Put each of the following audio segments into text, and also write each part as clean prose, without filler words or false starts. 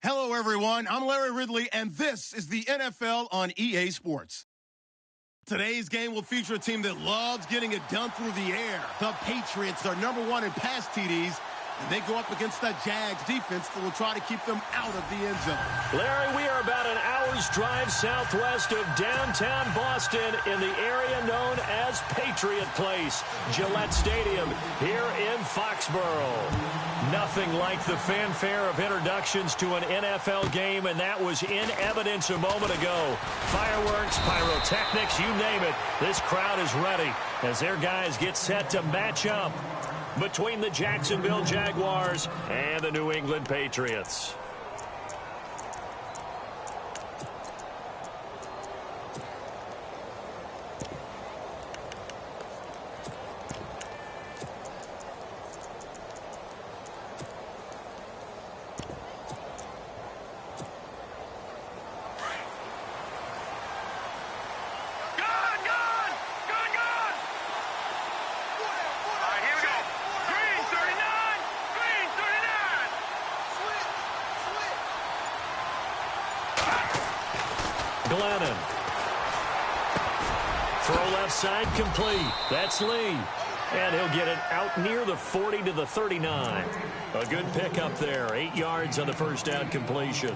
Hello, everyone. I'm Larry Ridley, and this is the NFL on EA Sports. Today's game will feature a team that loves getting it done through the air. The Patriots are #1 in pass TDs, and they go up against the Jags defense that will try to keep them out of the end zone. Larry, we are about an hour's drive southwest of downtown Boston in the area known as Patriot Place, Gillette Stadium, here in Foxborough. Nothing like the fanfare of introductions to an NFL game, and that was in evidence a moment ago. Fireworks, pyrotechnics, you name it. This crowd is ready as their guys get set to match up between the Jacksonville Jaguars and the New England Patriots. Glennon. Throw left side complete. That's Lee. And he'll get it out near the 40 to the 39. A good pickup there. 8 yards on the first down completion.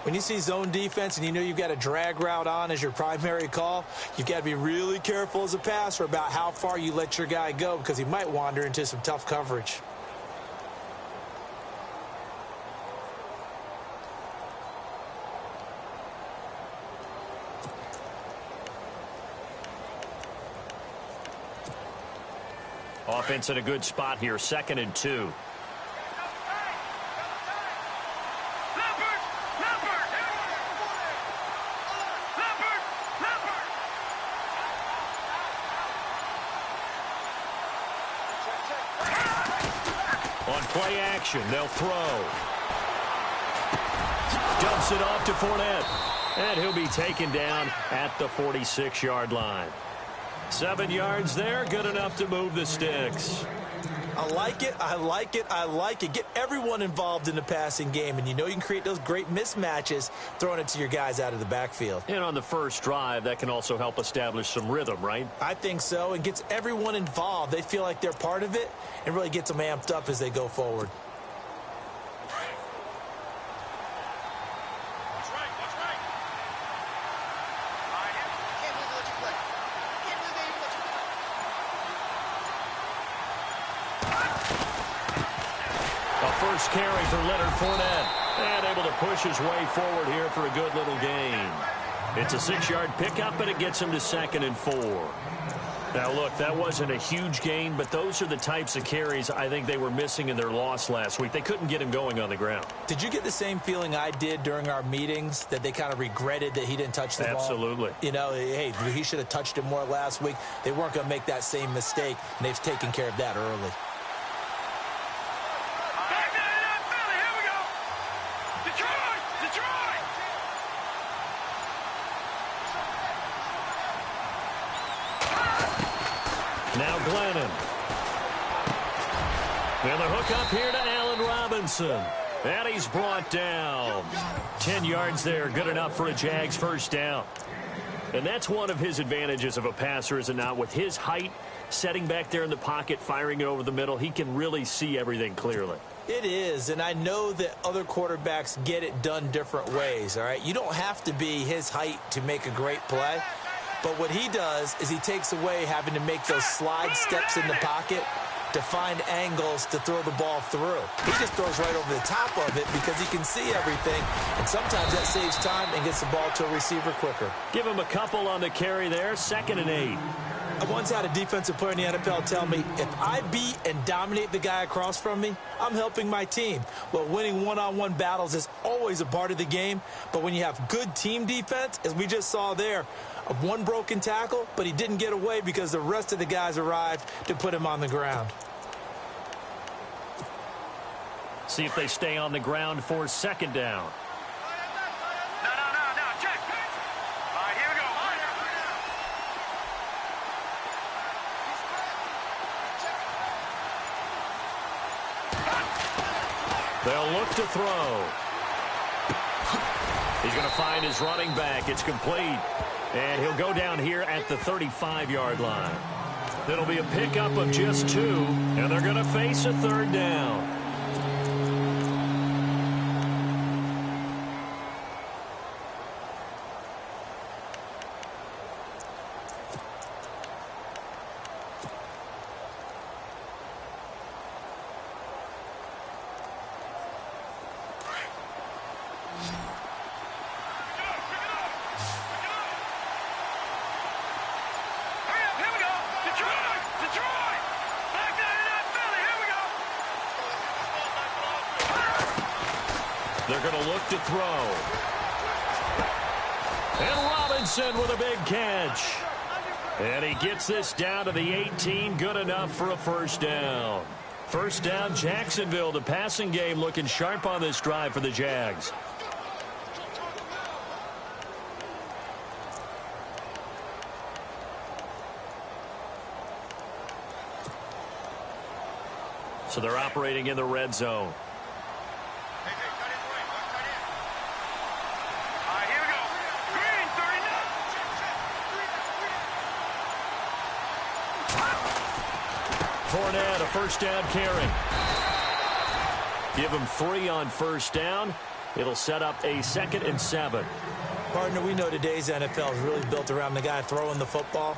When you see zone defense and you know you've got a drag route on as your primary call, you've got to be really careful as a passer about how far you let your guy go because he might wander into some tough coverage. Offense in a good spot here, 2nd and 2. On play action, they'll throw. Dumps it off to Fournette. And he'll be taken down at the 46-yard line. 7 yards there, good enough to move the sticks. I like it, I like it, I like it. Get everyone involved in the passing game, and you know you can create those great mismatches throwing it to your guys out of the backfield. And on the first drive, that can also help establish some rhythm, right? I think so, and gets everyone involved. They feel like they're part of it and really gets them amped up as they go forward. First carry for Leonard Fournette. And able to push his way forward here for a good little gain. It's a 6-yard pickup, and it gets him to 2nd and 4. Now, look, that wasn't a huge gain, but those are the types of carries I think they were missing in their loss last week. They couldn't get him going on the ground. Did you get the same feeling I did during our meetings, that they kind of regretted that he didn't touch the ball? Absolutely. You know, hey, he should have touched it more last week. They weren't going to make that same mistake, and they've taken care of that early. Now Glennon. And the hook up here to Allen Robinson. And he's brought down. 10 yards there, good enough for a Jags first down. And that's one of his advantages of a passer, is it not? With his height, setting back there in the pocket, firing it over the middle, he can really see everything clearly. It is, and I know that other quarterbacks get it done different ways, all right? You don't have to be his height to make a great play. But what he does is he takes away having to make those slide steps in the pocket to find angles to throw the ball through. He just throws right over the top of it because he can see everything, and sometimes that saves time and gets the ball to a receiver quicker. Give him a couple on the carry there, 2nd and 8. I once had a defensive player in the NFL tell me, if I beat and dominate the guy across from me, I'm helping my team. Well, winning one-on-one battles is always a part of the game, but when you have good team defense, as we just saw there, of one broken tackle, but he didn't get away because the rest of the guys arrived to put him on the ground. See if they stay on the ground for 2nd down. No, check. All right, here we go. They'll look to throw. He's going to find his running back. It's complete. And he'll go down here at the 35-yard line. It'll be a pickup of just 2, and they're going to face a third down. They're going to look to throw. And Robinson with a big catch. And he gets this down to the 18. Good enough for a first down. First down, Jacksonville. The passing game looking sharp on this drive for the Jags. So they're operating in the red zone. Fournette, a first down carry. Give him 3 on first down. It'll set up a 2nd and 7. Partner, we know today's NFL is really built around the guy throwing the football.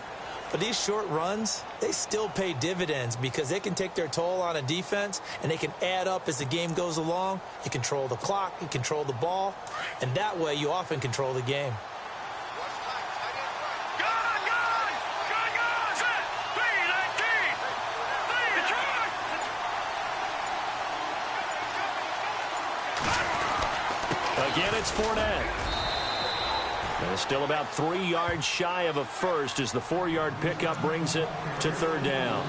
But these short runs, they still pay dividends because they can take their toll on a defense and they can add up as the game goes along. You control the clock, you control the ball, and that way you often control the game. Again, it's Fournette. And still about 3 yards shy of a first as the 4-yard pickup brings it to third down.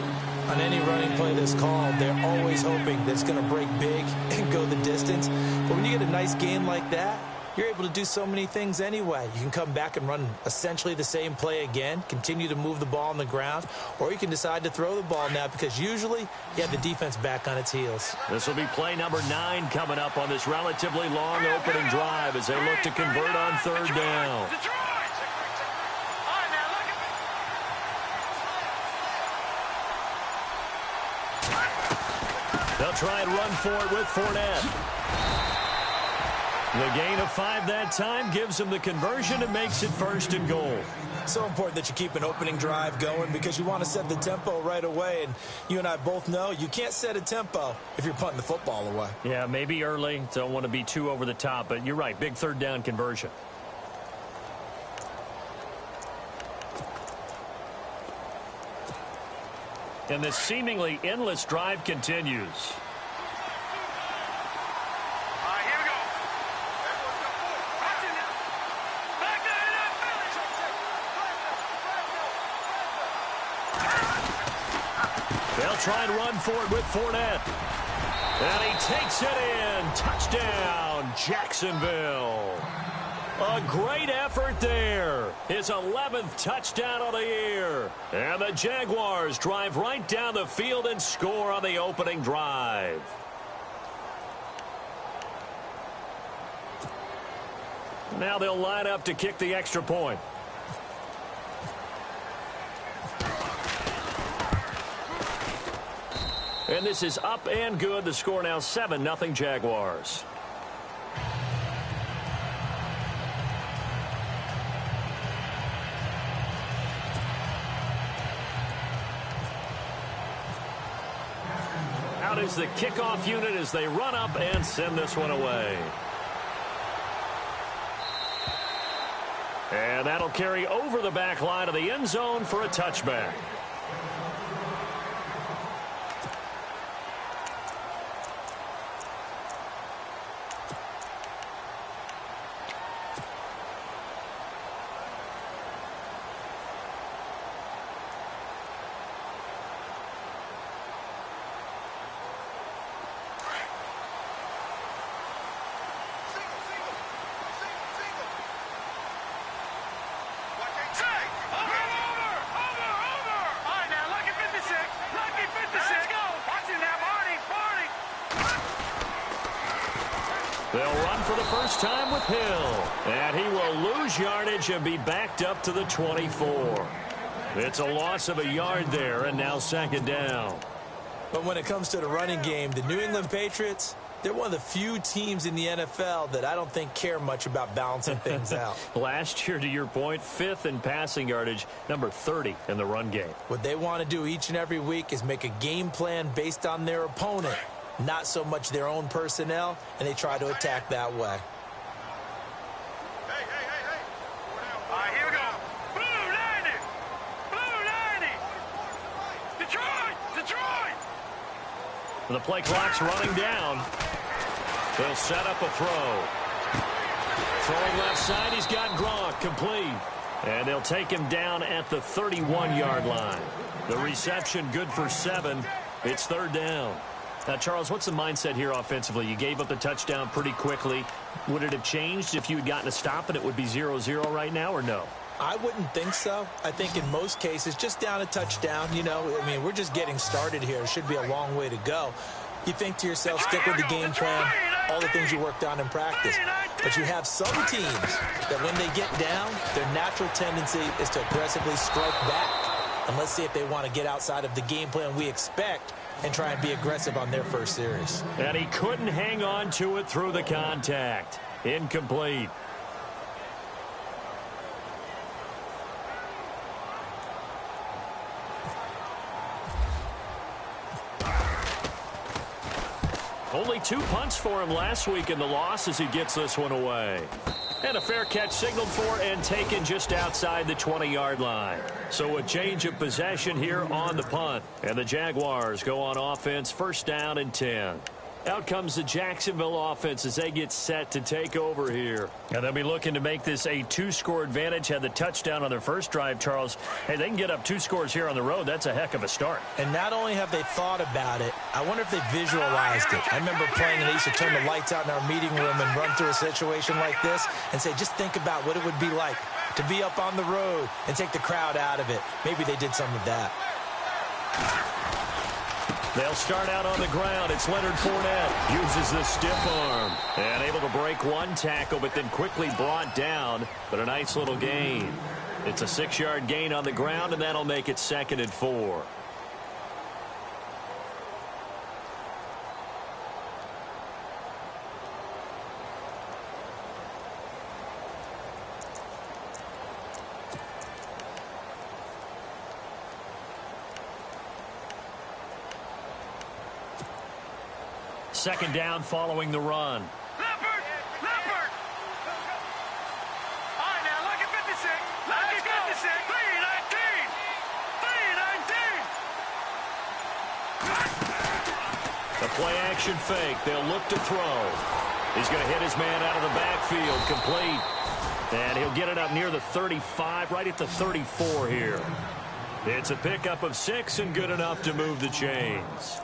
On any running play that's called, they're always hoping that it's going to break big and go the distance. But when you get a nice game like that, you're able to do so many things anyway. You can come back and run essentially the same play again, continue to move the ball on the ground, or you can decide to throw the ball now because usually you have the defense back on its heels. This will be play number 9 coming up on this relatively long opening drive as they look to convert on third down. They'll try and run for it with Fournette. The gain of 5 that time gives them the conversion and makes it 1st and goal. So important that you keep an opening drive going because you want to set the tempo right away. And you and I both know you can't set a tempo if you're punting the football away. Yeah, maybe early. Don't want to be too over the top. But you're right, big third down conversion. And this seemingly endless drive continues. They'll try and run for it with Fournette. And he takes it in. Touchdown, Jacksonville. A great effort there. His 11th touchdown of the year. And the Jaguars drive right down the field and score on the opening drive. Now they'll line up to kick the extra point. And this is up and good. The score now 7-0 Jaguars. Out is the kickoff unit as they run up and send this one away. And that'll carry over the back line of the end zone for a touchback. They'll run for the first time with Hill. And he will lose yardage and be backed up to the 24. It's a loss of a yard there, and now second down. But when it comes to the running game, the New England Patriots, they're one of the few teams in the NFL that I don't think care much about balancing things out. Last year, to your point, 5th in passing yardage, number 30 in the run game. What they want to do each and every week is make a game plan based on their opponent, not so much their own personnel, and they try to attack that way. Hey. All right, here we go. Blue 90. Blue 90. Detroit. The play clock's running down. They'll set up a throw. Throwing left side, he's got Gronk, complete. And they'll take him down at the 31-yard line. The reception good for 7. It's third down. Now, Charles, what's the mindset here offensively? You gave up the touchdown pretty quickly. Would it have changed if you had gotten a stop and it would be 0-0 right now, or no? I wouldn't think so. I think in most cases, just down a touchdown, you know, I mean, we're just getting started here. It should be a long way to go. You think to yourself, stick with the game plan, all the things you worked on in practice. But you have some teams that when they get down, their natural tendency is to aggressively strike back. And let's see if they want to get outside of the game plan we expect and try and be aggressive on their first series. And he couldn't hang on to it through the contact. Incomplete. Only 2 punts for him last week in the loss as he gets this one away. And a fair catch signaled for and taken just outside the 20-yard line. So a change of possession here on the punt. And the Jaguars go on offense, first down and 10. Out comes the Jacksonville offense as they get set to take over here. And they'll be looking to make this a 2-score advantage. Had the touchdown on their first drive, Charles. Hey, they can get up 2 scores here on the road. That's a heck of a start. And not only have they thought about it, I wonder if they visualized it. I remember playing and they used to turn the lights out in our meeting room and run through a situation like this and say, just think about what it would be like to be up on the road and take the crowd out of it. Maybe they did some of that. They'll start out on the ground. It's Leonard Fournette. Uses the stiff arm. And able to break one tackle, but then quickly brought down. But a nice little gain. It's a 6-yard gain on the ground, and that'll make it 2nd and 4. Second down following the run. Leopard! All right, now, look at 56. Look at 56. 319. The play action fake. They'll look to throw. He's going to hit his man out of the backfield. Complete. And he'll get it up near the 35, right at the 34 here. It's a pickup of 6 and good enough to move the chains.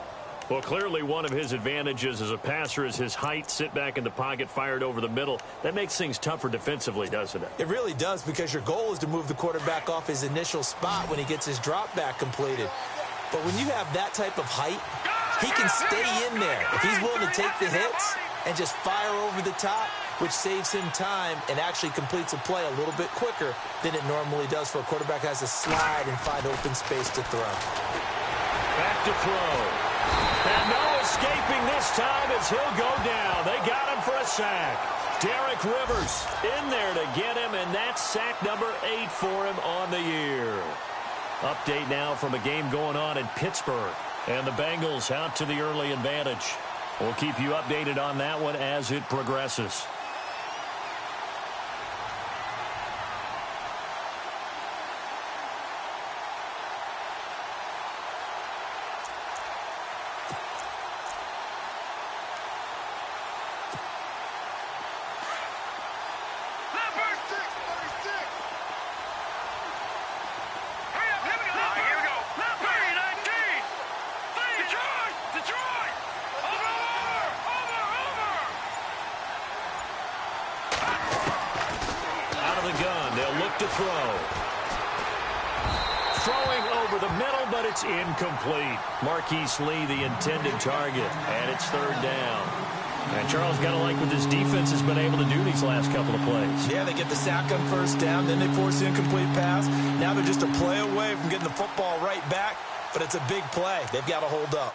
Well, clearly one of his advantages as a passer is his height. Sit back in the pocket, fired over the middle. That makes things tougher defensively, doesn't it? It really does, because your goal is to move the quarterback off his initial spot when he gets his drop back completed. But when you have that type of height, he can stay in there if he's willing to take the hits and just fire over the top, which saves him time and actually completes a play a little bit quicker than it normally does for a quarterback who has to slide and find open space to throw. Back to throw. And no escaping this time as he'll go down. They got him for a sack. Derek Rivers in there to get him, and that's sack number 8 for him on the year. Update now from a game going on in Pittsburgh. And the Bengals out to the early advantage. We'll keep you updated on that one as it progresses. Incomplete. Marquise Lee, the intended target, and it's third down. And Charles, got to like what this defense has been able to do these last couple of plays. Yeah, they get the sack on first down, then they force the incomplete pass. Now they're just a play away from getting the football right back, but it's a big play. They've got to hold up.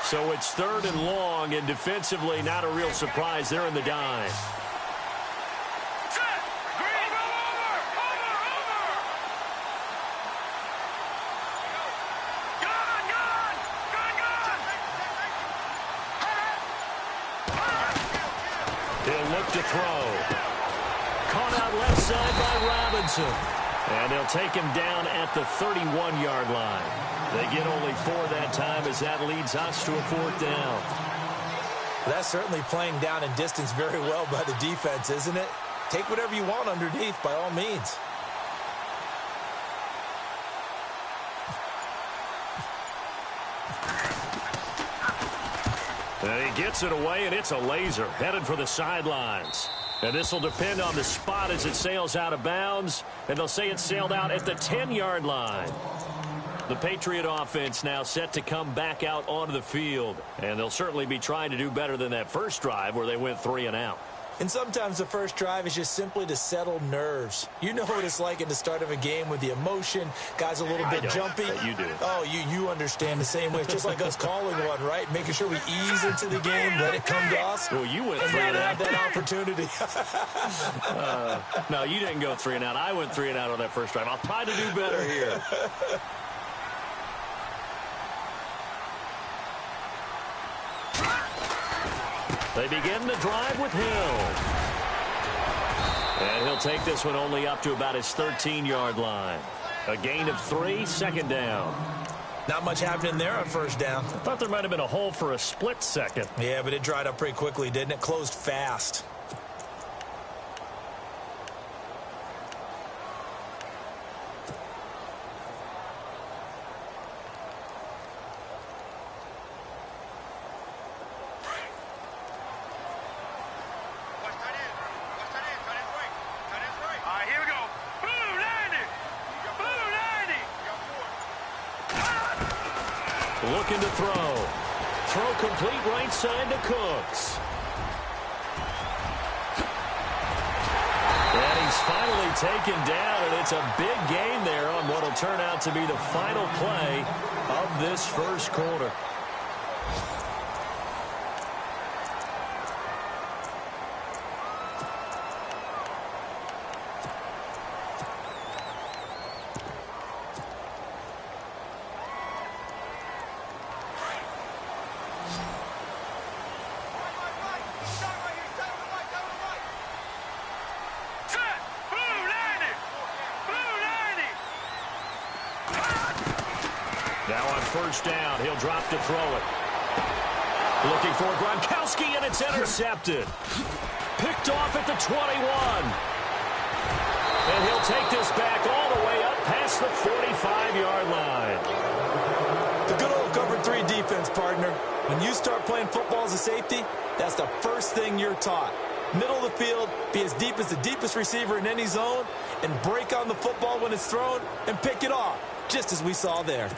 So it's 3rd and long, and defensively not a real surprise. They're in the dime. He'll look to throw. Caught out left side by Robinson. And they'll take him down at the 31-yard line. They get only 4 that time as that leads us to a 4th down. That's certainly playing down in distance very well by the defense, isn't it? Take whatever you want underneath by all means. And he gets it away, and it's a laser headed for the sidelines. And this will depend on the spot as it sails out of bounds. And they'll say it sailed out at the 10-yard line. The Patriot offense now set to come back out onto the field. And they'll certainly be trying to do better than that first drive where they went 3 and out. And sometimes the first drive is just simply to settle nerves. You know what it's like at the start of a game with the emotion. Guys a little bit jumpy. You do. Oh, you understand the same way. It's just like us calling one, right? Making sure we ease into the game, let it come to us. Well, you went and 3 now and to out. have that opportunity. No, you didn't go 3 and out. I went 3 and out on that first drive. I'll try to do better here. They begin the drive with Hill. And he'll take this one only up to about his 13-yard line. A gain of 3, 2nd down. Not much happening there on first down. I thought there might have been a hole for a split second. Yeah, but it dried up pretty quickly, didn't it? Closed fast. Looking to throw. Throw complete right side to Cooks. And he's finally taken down, and it's a big gain there on what will turn out to be the final play of this first quarter. Now on first down, he'll drop to throw it. Looking for Gronkowski, and it's intercepted. Picked off at the 21. And he'll take this back all the way up past the 45-yard line. The good old cover 3 defense, partner. When you start playing football as a safety, that's the first thing you're taught. Middle of the field, be as deep as the deepest receiver in any zone, and break on the football when it's thrown and pick it off, just as we saw there.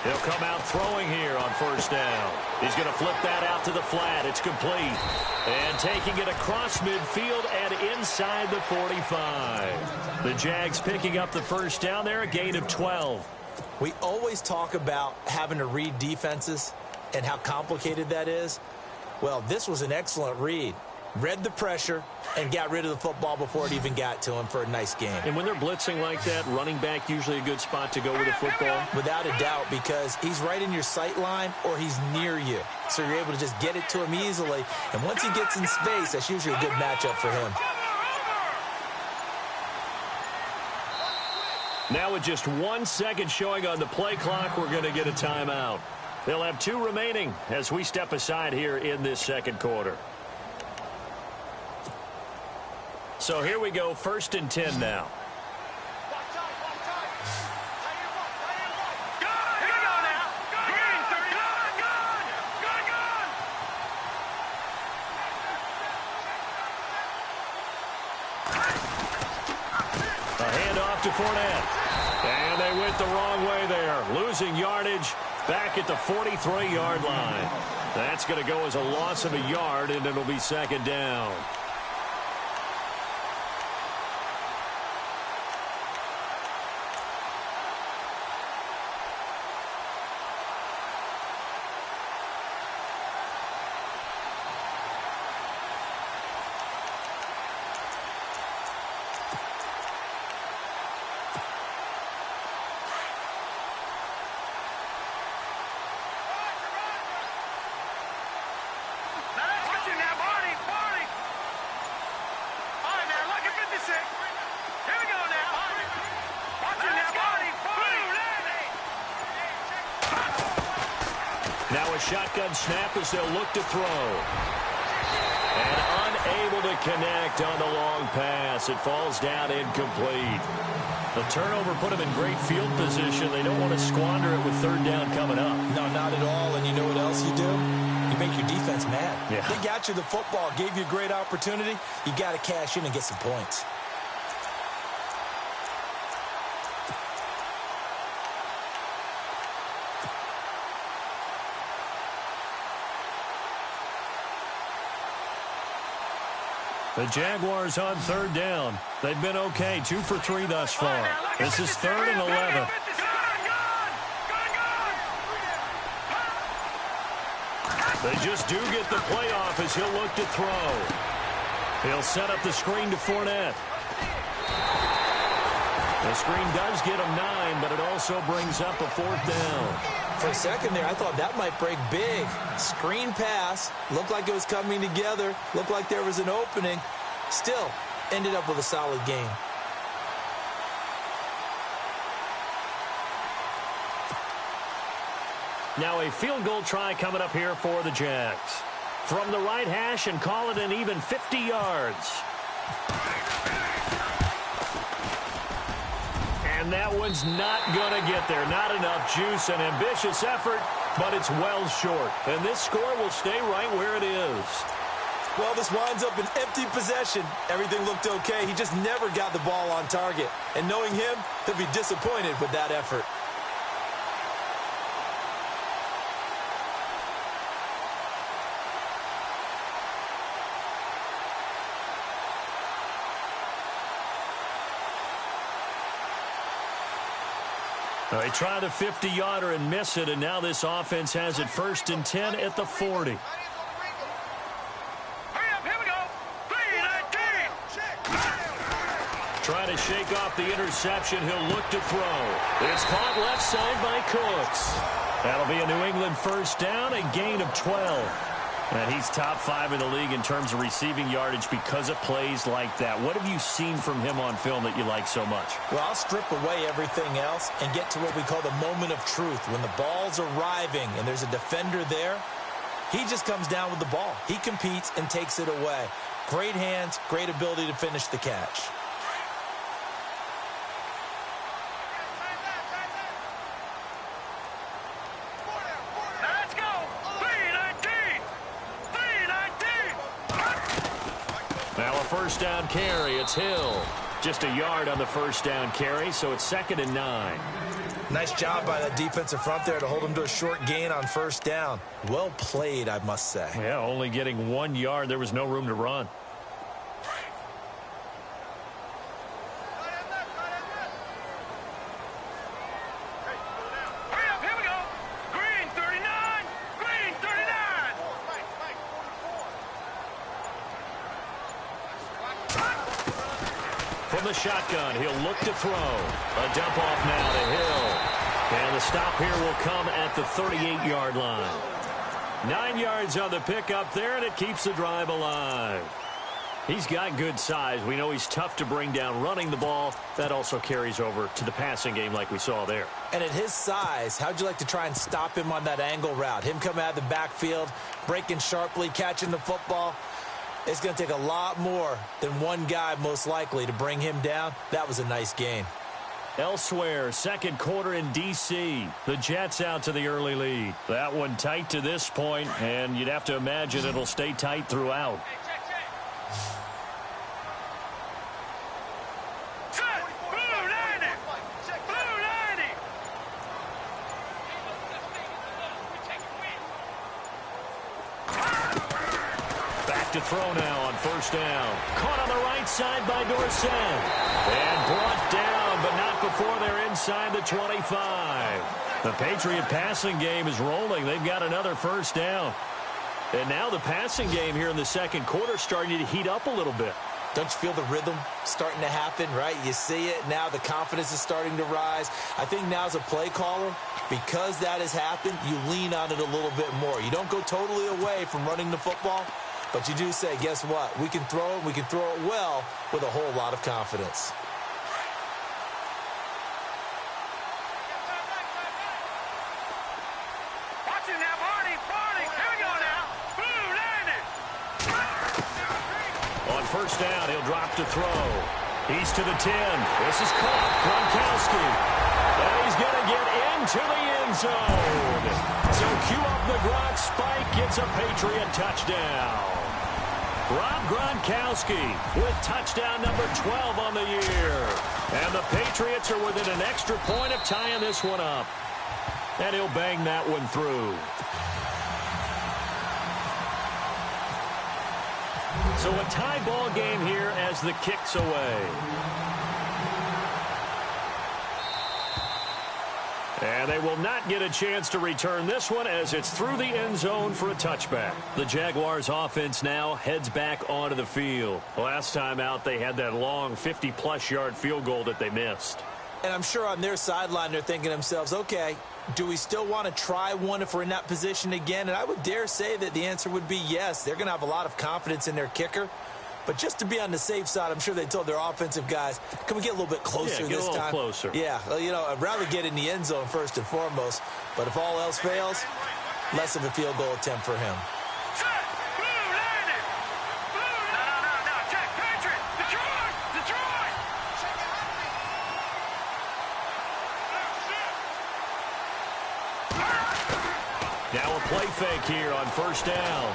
He'll come out throwing here on first down. He's going to flip that out to the flat. It's complete. And taking it across midfield and inside the 45. The Jags picking up the first down there, a gain of 12. We always talk about having to read defenses and how complicated that is. Well, this was an excellent read. Read the pressure and got rid of the football before it even got to him for a nice game. And when they're blitzing like that, running back usually a good spot to go with the football? Without a doubt, because he's right in your sight line or he's near you. So you're able to just get it to him easily. And once he gets in space, that's usually a good matchup for him. Now with just 1 second showing on the play clock, we're going to get a timeout. They'll have 2 remaining as we step aside here in this second quarter. So here we go, 1st and 10 now. A handoff to Fournette. And they went the wrong way there, losing yardage back at the 43-yard line. That's going to go as a loss of a yard, and it'll be 2nd down. Now a shotgun snap as they'll look to throw. And unable to connect on the long pass. It falls down incomplete. The turnover put them in great field position. They don't want to squander it with 3rd down coming up. No, not at all. And you know what else you do? You make your defense mad. Yeah. They got you the football, gave you a great opportunity. You got to cash in and get some points. The Jaguars on 3rd down. They've been okay, 2 for 3 thus far. This is 3rd and 11. They just do get the play off as he'll look to throw. He'll set up the screen to Fournette. The screen does get him 9, but it also brings up a 4th down. For a second there, I thought that might break big. Screen pass. Looked like it was coming together. Looked like there was an opening. Still, ended up with a solid game. Now a field goal try coming up here for the Jags. From the right hash and call it an even 50 yards. And that one's not going to get there. Not enough juice. An ambitious effort, but it's well short. And this score will stay right where it is. Well, this winds up an empty possession. Everything looked okay. He just never got the ball on target. And knowing him, he'll be disappointed with that effort. They try the 50-yarder and miss it, and now this offense has it 1st and 10 at the 40. Trying to shake off the interception. He'll look to throw. It's caught left side by Cooks. That'll be a New England 1st down, a gain of 12. And he's top 5 in the league in terms of receiving yardage because of plays like that. What have you seen from him on film that you like so much? Well, I'll strip away everything else and get to what we call the moment of truth. When the ball's arriving and there's a defender there, he just comes down with the ball. He competes and takes it away. Great hands, great ability to finish the catch. Now a 1st down carry. It's Hill. Just a yard on the 1st down carry, so it's 2nd and 9. Nice job by that defensive front there to hold him to a short gain on 1st down. Well played, I must say. Yeah, only getting 1 yard. There was no room to run. From the shotgun, he'll look to throw. A dump off now to Hill. And the stop here will come at the 38-yard line. 9 yards on the pickup there, and it keeps the drive alive. He's got good size. We know he's tough to bring down running the ball. That also carries over to the passing game like we saw there. And at his size, how'd you like to try and stop him on that angle route? Him coming out of the backfield, breaking sharply, catching the football. It's going to take a lot more than one guy, most likely, to bring him down. That was a nice gain. Elsewhere, second quarter in D.C. The Jets out to the early lead. That one tight to this point, and you'd have to imagine it'll stay tight throughout. To throw now on first down. Caught on the right side by Dorsett. And brought down, but not before they're inside the 25. The Patriot passing game is rolling. They've got another first down. And now the passing game here in the second quarter starting to heat up a little bit. Don't you feel the rhythm starting to happen, right? You see it now. The confidence is starting to rise. I think now as a play caller, because that has happened, you lean on it a little bit more. You don't go totally away from running the football, but you do say, guess what? We can throw it. We can throw it well with a whole lot of confidence. Watch it now, Barney. Here we go now. Blue landed. On first down, he'll drop to throw. He's to the 10. This is caught. Gronkowski. And he's going to get into the end zone. So cue up the Gronk spike. Gets a Patriot touchdown. Rob Gronkowski with touchdown number 12 on the year. And the Patriots are within an extra point of tying this one up. And he'll bang that one through. So a tie ball game here as the kick's away. And they will not get a chance to return this one as it's through the end zone for a touchback. The Jaguars offense now heads back onto the field. Last time out, they had that long 50-plus yard field goal that they missed. And I'm sure on their sideline, they're thinking to themselves, okay, do we still want to try one if we're in that position again? And I would dare say that the answer would be yes. They're going to have a lot of confidence in their kicker. But just to be on the safe side, I'm sure they told their offensive guys, can we get a little bit closer this time? Closer. Yeah, well, you know, I'd rather get in the end zone first and foremost. But if all else fails, less of a field goal attempt for him. Check. Blue landed. Blue. No. Check. Patriot. Detroit. Now a play fake here on first down.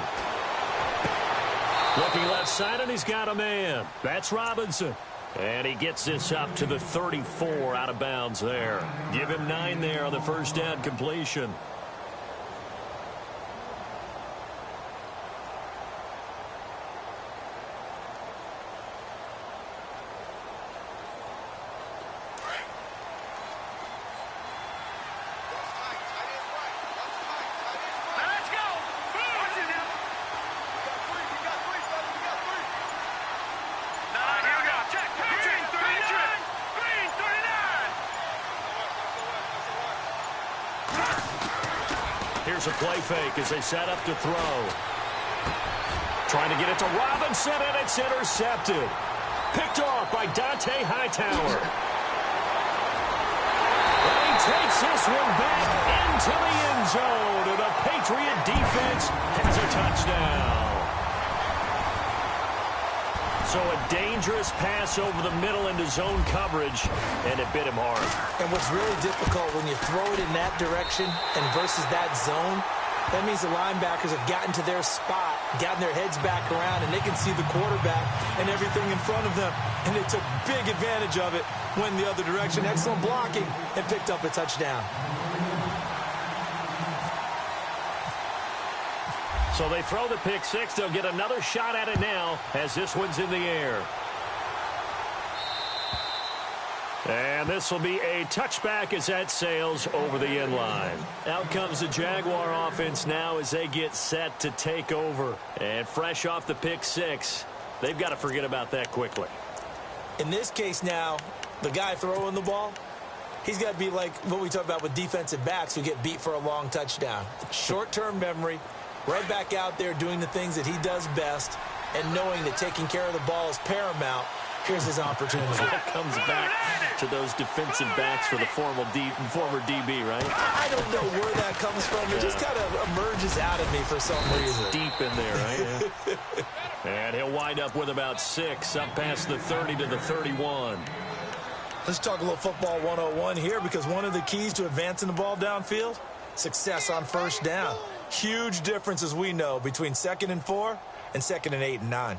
Looking left side, and he's got a man. That's Robinson. And he gets this up to the 34 out of bounds there. Give him 9 there on the first down completion. Here's a play fake as they set up to throw. Trying to get it to Robinson, and it's intercepted. Picked off by Dante Hightower. And he takes this one back into the end zone, and the Patriot defense has a touchdown. So a dangerous pass over the middle into zone coverage, and it bit him hard. And what's really difficult when you throw it in that direction and versus that zone, that means the linebackers have gotten to their spot, gotten their heads back around, and they can see the quarterback and everything in front of them. And they took big advantage of it, went the other direction. Excellent blocking, and picked up a touchdown. So they throw the pick six. They'll get another shot at it now as this one's in the air. And this will be a touchback as that sails over the end line. Out comes the Jaguar offense now as they get set to take over. And fresh off the pick six, they've got to forget about that quickly. In this case now, the guy throwing the ball, he's got to be like what we talk about with defensive backs who get beat for a long touchdown. Short-term memory, right back out there doing the things that he does best, and knowing that taking care of the ball is paramount, here's his opportunity. It comes back to those defensive backs for the former DB, right? I don't know where that comes from. It just kind of emerges out of me for some reason. Deep in there, right? Yeah. And he'll wind up with about 6, up past the 30 to the 31. Let's talk a little football 101 here, because one of the keys to advancing the ball downfield, success on first down. Huge difference, as we know, between 2nd and 4 and 2nd and 8 and 9.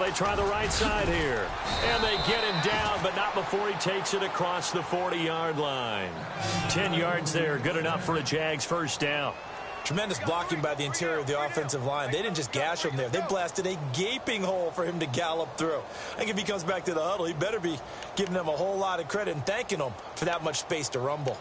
They try the right side here, and they get him down, but not before he takes it across the 40-yard line. 10 yards there, good enough for a Jags first down. Tremendous blocking by the interior of the offensive line. They didn't just gash him there. They blasted a gaping hole for him to gallop through. I think if he comes back to the huddle, he better be giving them a whole lot of credit and thanking them for that much space to rumble.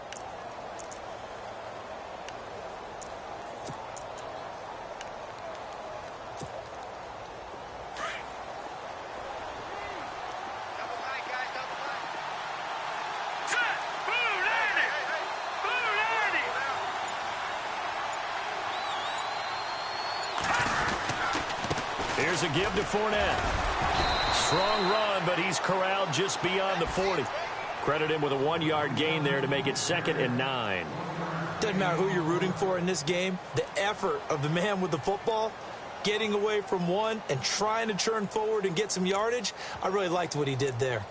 Here's a give to Fournette. Strong run, but he's corralled just beyond the 40. Credit him with a 1-yard gain there to make it 2nd and 9. Doesn't matter who you're rooting for in this game. The effort of the man with the football, getting away from one and trying to turn forward and get some yardage, I really liked what he did there.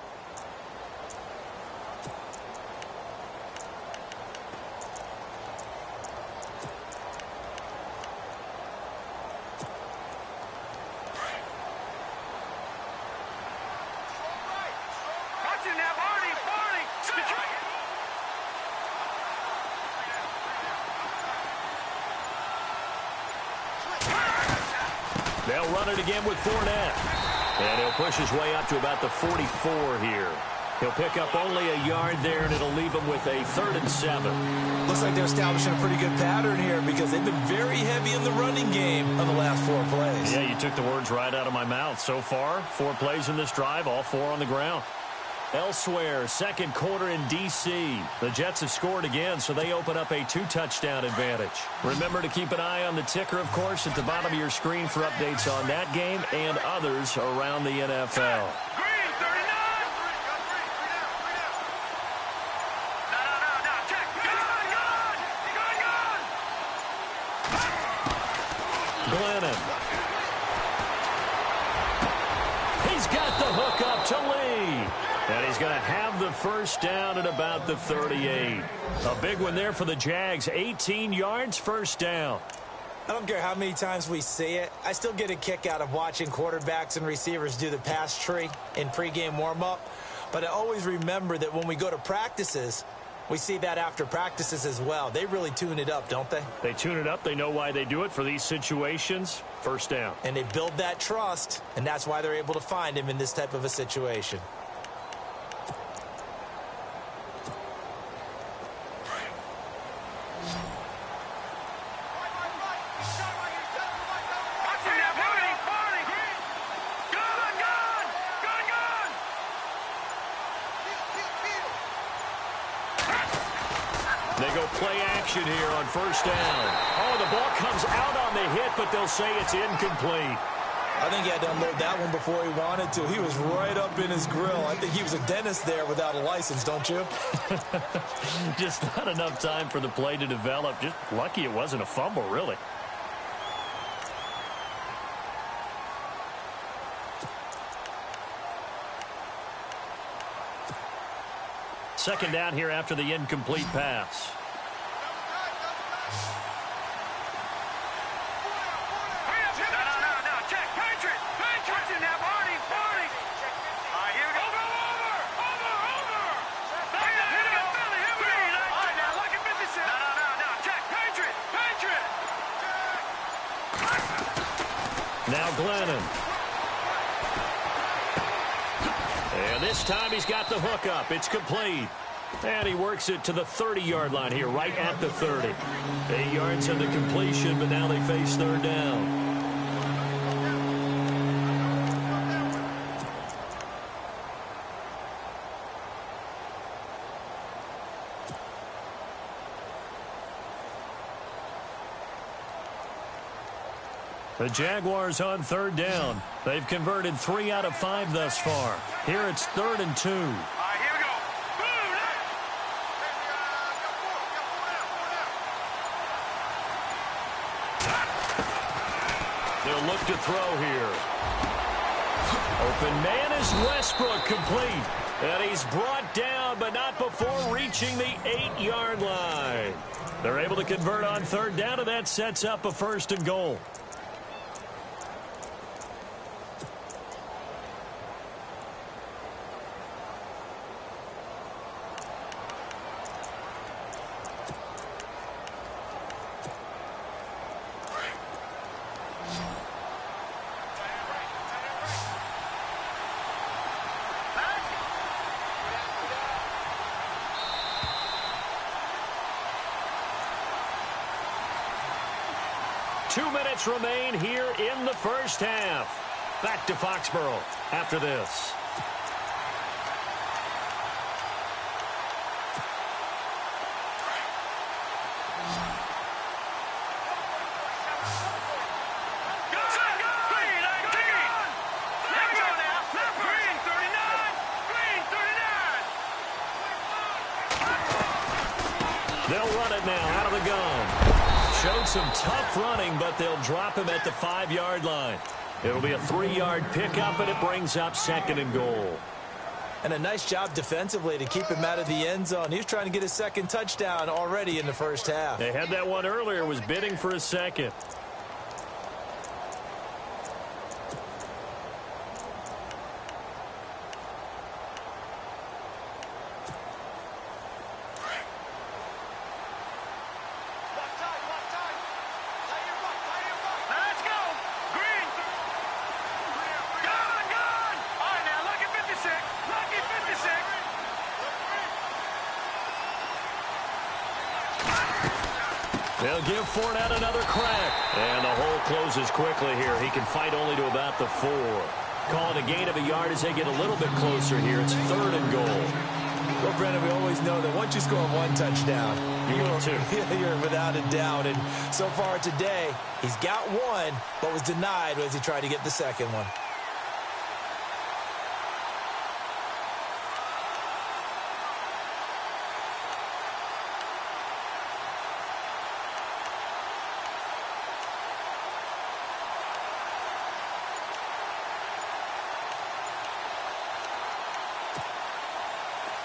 They'll run it again with Fournette. And he'll push his way up to about the 44 here. He'll pick up only a yard there, and it'll leave him with a 3rd and 7. Looks like they're establishing a pretty good pattern here, because they've been very heavy in the running game on the last 4 plays. Yeah, you took the words right out of my mouth. So far, 4 plays in this drive, all 4 on the ground. Elsewhere, second quarter in D.C. The Jets have scored again, so they open up a 2-touchdown advantage. Remember to keep an eye on the ticker, of course, at the bottom of your screen for updates on that game and others around the NFL. Glennon. He's got the hook up to Lee. And he's going to have the first down at about the 38. A big one there for the Jags. 18 yards, first down. I don't care how many times we see it. I still get a kick out of watching quarterbacks and receivers do the pass tree in pregame warm-up. But I always remember that when we go to practices, we see that after practices as well. They really tune it up, don't they? They tune it up. They know why they do it for these situations. First down. And they build that trust, and that's why they're able to find him in this type of a situation. They go play action here on first down. Oh, the ball comes out on the hit, but they'll say it's incomplete. I think he had to unload that one before he wanted to. He was right up in his grill. I think he was a dentist there without a license, don't you? Just not enough time for the play to develop. Just lucky it wasn't a fumble, really. Second down here after the incomplete pass. Now Glennon. And this time he's got the hook up. It's complete. And he works it to the 30-yard line here, right at the 30. 8 yards on the completion, but now they face third down. The Jaguars on third down. They've converted 3 out of 5 thus far. Here it's 3rd and 2. All right, here we go. They'll look to throw here. Open man is Westbrook, complete. And he's brought down, but not before reaching the 8-yard line. They're able to convert on third down, and that sets up a 1st and goal. Remain here in the first half. Back to Foxborough after this. They'll run it now out of the gun. Showed some tough running, but they'll drop him at the 5-yard line. It'll be a 3-yard pickup, and it brings up 2nd and goal. And a nice job defensively to keep him out of the end zone. He was trying to get his 2nd touchdown already in the first half. They had that one earlier, was bidding for a 2nd. They'll give Fournette another crack. And the hole closes quickly here. He can fight only to about the 4. Calling a gain of a yard as they get a little bit closer here. It's 3rd and goal. Well, Brennan, we always know that once you score 1 touchdown, you're without a doubt. And so far today, he's got 1, but was denied as he tried to get the 2nd one.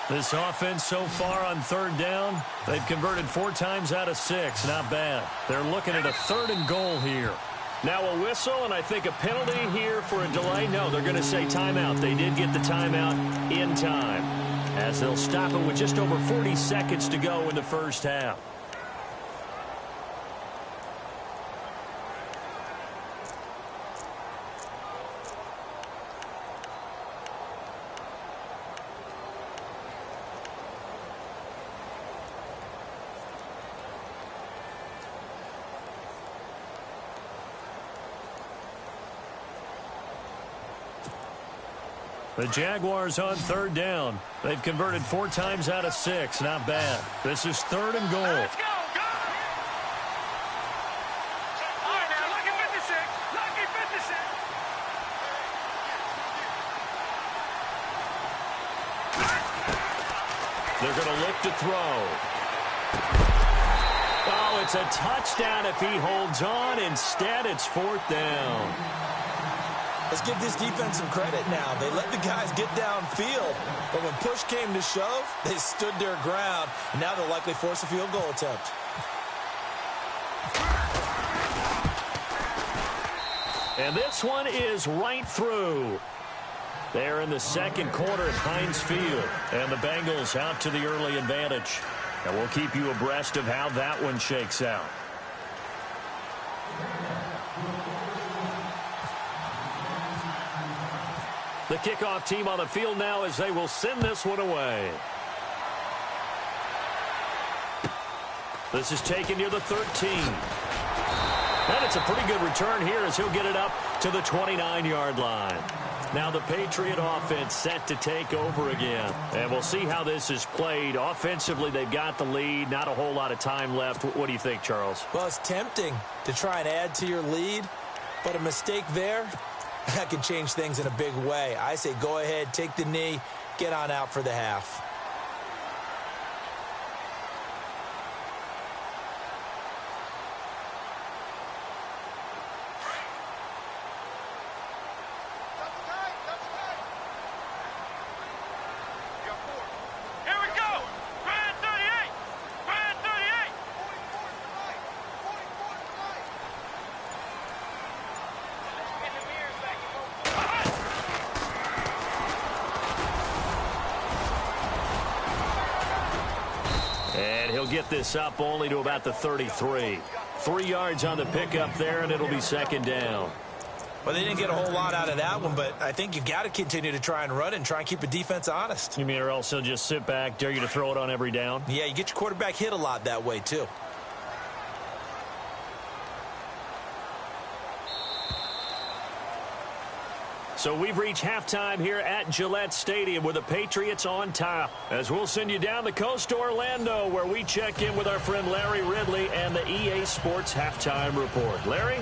This offense so far on third down, they've converted 4 times out of 6. Not bad. They're looking at a 3rd and goal here. Now a whistle, and I think a penalty here for a delay. No, they're going to say timeout. They did get the timeout in time, as they'll stop it with just over 40 seconds to go in the first half. The Jaguars on third down. They've converted 4 times out of 6. Not bad. This is 3rd and goal. Let's go. Go. All right, now, lucky 56. Lucky 56. They're going to look to throw. Oh, it's a touchdown if he holds on. Instead, it's 4th down. Let's give this defense some credit now. They let the guys get downfield, but when push came to shove, they stood their ground, and now they'll likely force a field goal attempt. And this one is right through. They're in the second quarter at Heinz Field, and the Bengals out to the early advantage. And we'll keep you abreast of how that one shakes out. The kickoff team on the field now as they will send this one away. This is taken near the 13. And it's a pretty good return here as he'll get it up to the 29-yard line. Now the Patriot offense set to take over again. And we'll see how this is played. Offensively, they've got the lead. Not a whole lot of time left. What do you think, Charles? Well, it's tempting to try and add to your lead, but a mistake there, that can change things in a big way. I say go ahead, take the knee, get on out for the half. Get this up only to about the 33. 3 yards on the pickup there, and it'll be second down. Well, they didn't get a whole lot out of that one, but I think you've got to continue to try and run and try and keep the defense honest. You mean or else he'll just sit back, dare you to throw it on every down? Yeah, you get your quarterback hit a lot that way, too. So we've reached halftime here at Gillette Stadium with the Patriots on top. As we'll send you down the coast to Orlando, where we check in with our friend Larry Ridley and the EA Sports Halftime Report. Larry?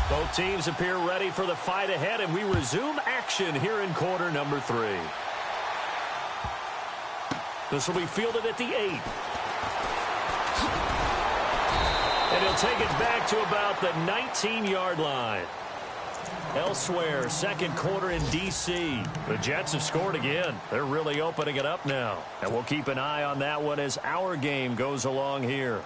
Both teams appear ready for the fight ahead, and we resume action here in quarter number 3. This will be fielded at the 8. And he'll take it back to about the 19-yard line. Elsewhere, second quarter in D.C. The Jets have scored again. They're really opening it up now. And we'll keep an eye on that one as our game goes along here.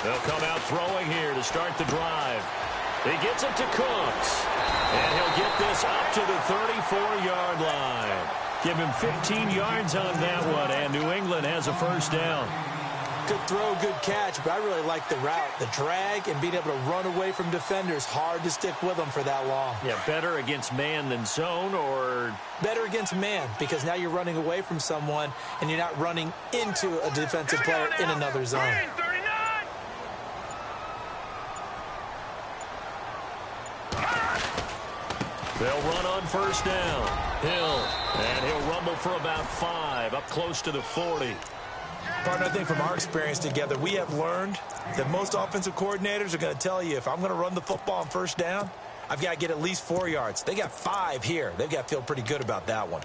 They'll come out throwing here to start the drive. He gets it to Cooks. And he'll get this up to the 34-yard line. Give him 15 yards on that one, and New England has a first down. Good throw, good catch, but I really like the route. The drag and being able to run away from defenders, hard to stick with them for that long. Yeah, better against man than zone, or? Better against man, because now you're running away from someone, and you're not running into a defensive player in another zone. They'll run on first down. Hill, and he'll rumble for about 5, up close to the 40. Partner, I think from our experience together, we have learned that most offensive coordinators are going to tell you, if I'm going to run the football on first down, I've got to get at least 4 yards. They got 5 here. They've got to feel pretty good about that one.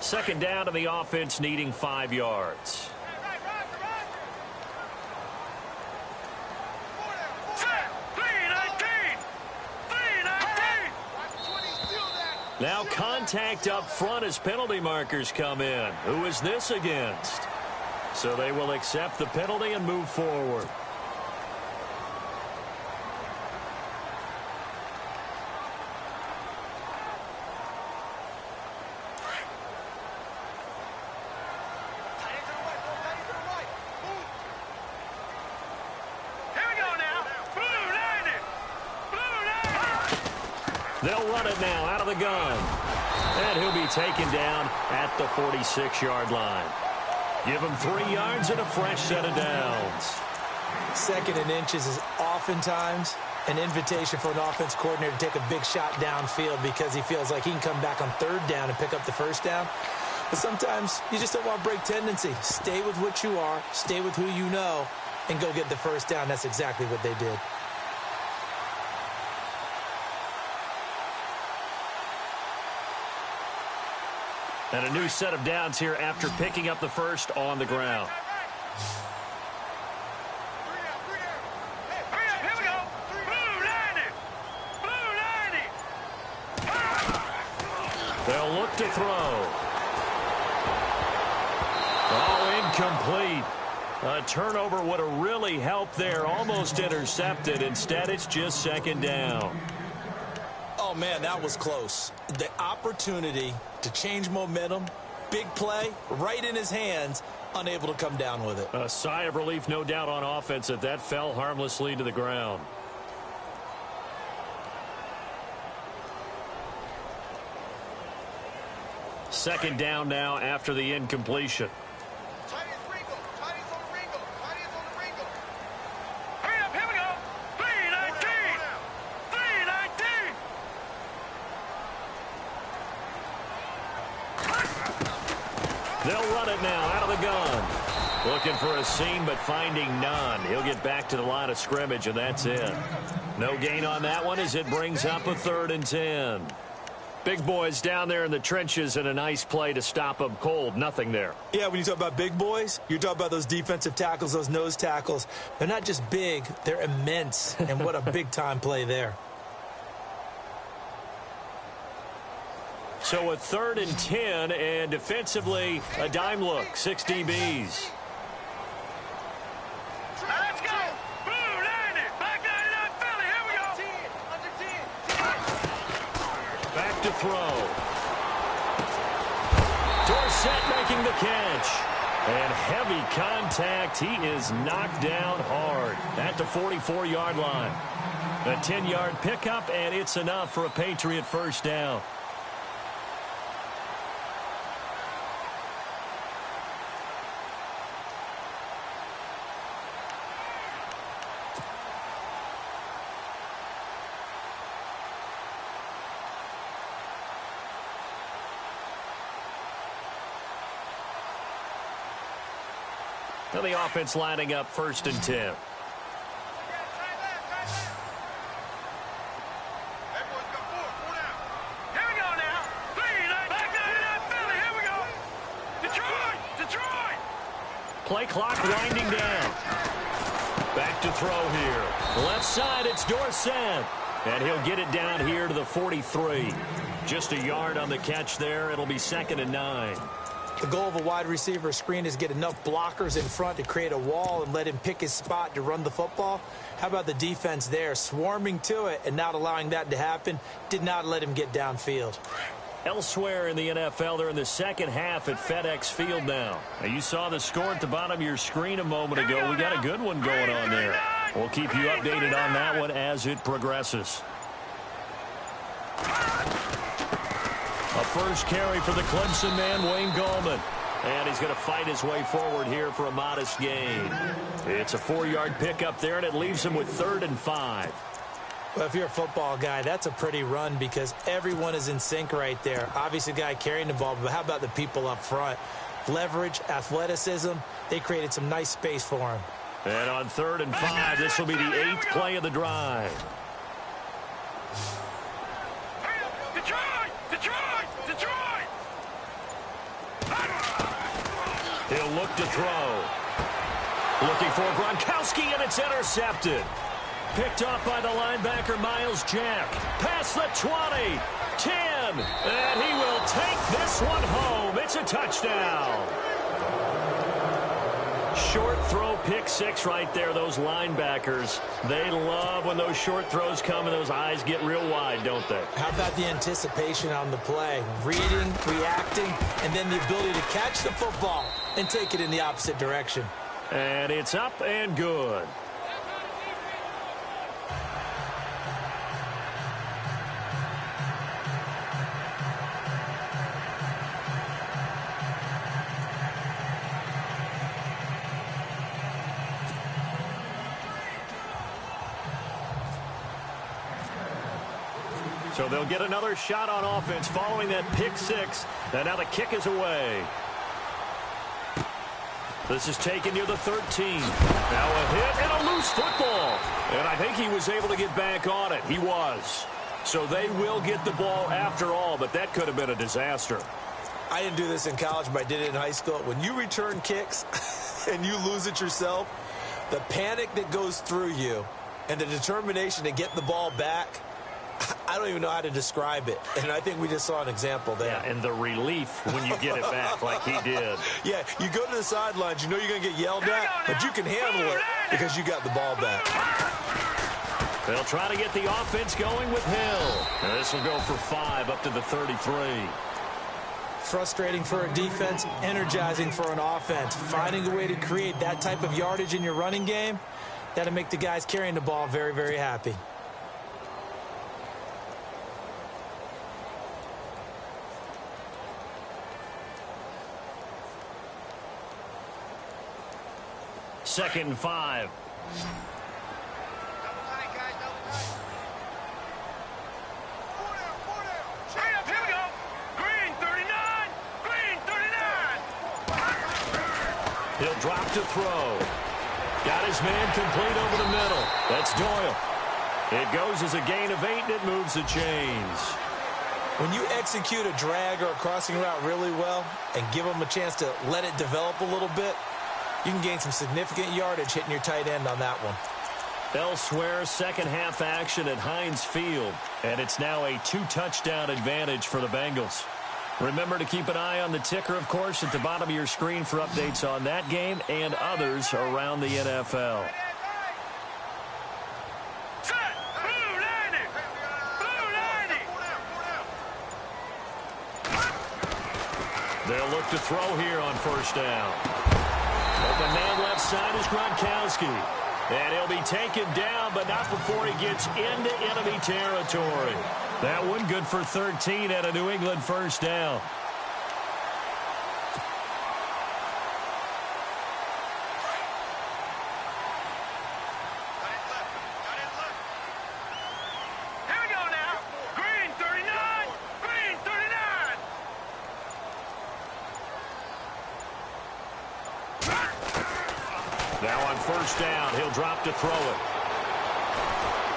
Second down to the offense, needing 5 yards. Now contact up front as penalty markers come in. Who is this against? So they will accept the penalty and move forward. They'll run it now out of the gun. And he'll be taken down at the 46-yard line. Give him 3 yards and a fresh set of downs. Second and inches is oftentimes an invitation for an offense coordinator to take a big shot downfield because he feels like he can come back on third down and pick up the first down. But sometimes you just don't want to break tendency. Stay with what you are, stay with who you know, and go get the first down. That's exactly what they did. And a new set of downs here after picking up the first on the ground. Here we go. Blue 90. Blue 90. They'll look to throw. Oh, incomplete. A turnover would have really helped there. Almost intercepted. Instead, it's just second down. Oh, man, that was close. The opportunity to change momentum, big play, right in his hands, unable to come down with it. A sigh of relief, no doubt, on offense that fell harmlessly to the ground. Second down now after the incompletion. Hurry up, here we go. 319. 319. They'll run it now out of the gun. Looking for a seam, but finding none. He'll get back to the line of scrimmage, and that's it. No gain on that one as it brings up a 3rd and 10. Big boys down there in the trenches, and a nice play to stop them cold. Nothing there. Yeah, when you talk about big boys, you're talking about those defensive tackles, those nose tackles. They're not just big, they're immense, and what a big-time play there. So a 3rd and 10, and defensively, a dime look, 6 DBs. Let's go. Blue 90. Black 99 Philly. Here we go. Back to throw. Dorsett making the catch. And heavy contact. He is knocked down hard at the 44-yard line. A 10-yard pickup, and it's enough for a Patriot first down. Now the offense lining up 1st and 10. Here we go now. 399 Philly. Here we go. Detroit. Detroit. Play clock winding down. Back to throw here. Left side, it's Dorsett. And he'll get it down here to the 43. Just a yard on the catch there. It'll be 2nd and 9. The goal of a wide receiver screen is get enough blockers in front to create a wall and let him pick his spot to run the football. How about the defense there, swarming to it and not allowing that to happen? Did not let him get downfield. Elsewhere in the NFL, they're in the second half at FedEx Field now. You saw the score at the bottom of your screen a moment ago. We got a good one going on there. We'll keep you updated on that one as it progresses. A first carry for the Clemson man, Wayne Gallman. And he's going to fight his way forward here for a modest gain. It's a 4-yard pickup there, and it leaves him with 3rd and 5. Well, if you're a football guy, that's a pretty run because everyone is in sync right there. Obviously, the guy carrying the ball, but how about the people up front? Leverage, athleticism, they created some nice space for him. And on 3rd and 5, this will be the 8th play of the drive. Detroit. Detroit. Detroit. He'll look to throw. Looking for Gronkowski, and it's intercepted. Picked off by the linebacker, Miles Jack. Past the 20, 10, and he will take this one home. It's a touchdown. Short throw, pick 6 right there. Those linebackers, they love when those short throws come and those eyes get real wide, don't they? How about the anticipation on the play? Reading, reacting, and then the ability to catch the football and take it in the opposite direction. And it's up and good. So they'll get another shot on offense following that pick 6. And now the kick is away. This is taken near the 13. Now a hit and a loose football. And I think he was able to get back on it. He was. So they will get the ball after all, but that could have been a disaster. I didn't do this in college, but I did it in high school. When you return kicks, and you lose it yourself, the panic that goes through you and the determination to get the ball back, I don't even know how to describe it. And I think we just saw an example there. Yeah, and the relief when you get it back like he did. Yeah, you go to the sidelines, you know you're going to get yelled at, but you can handle it because you got the ball back. They'll try to get the offense going with Hill. And this will go for 5 up to the 33. Frustrating for a defense, energizing for an offense. Finding a way to create that type of yardage in your running game, that'll make the guys carrying the ball very, very happy. Second and 5. He'll drop to throw. Got his man complete over the middle. That's Doyle. It goes as a gain of 8, and it moves the chains. When you execute a drag or a crossing route really well and give them a chance to let it develop a little bit, you can gain some significant yardage hitting your tight end on that one. Elsewhere, second half action at Heinz Field, and it's now a 2-touchdown advantage for the Bengals. Remember to keep an eye on the ticker, of course, at the bottom of your screen for updates on that game and others around the NFL. They'll look to throw here on first down. Open man left side is Gronkowski. And he'll be taken down, but not before he gets into enemy territory. That one good for 13 at a New England first down. Here we go now. Green 39. Green 39. Now on first down, he'll drop to throw it.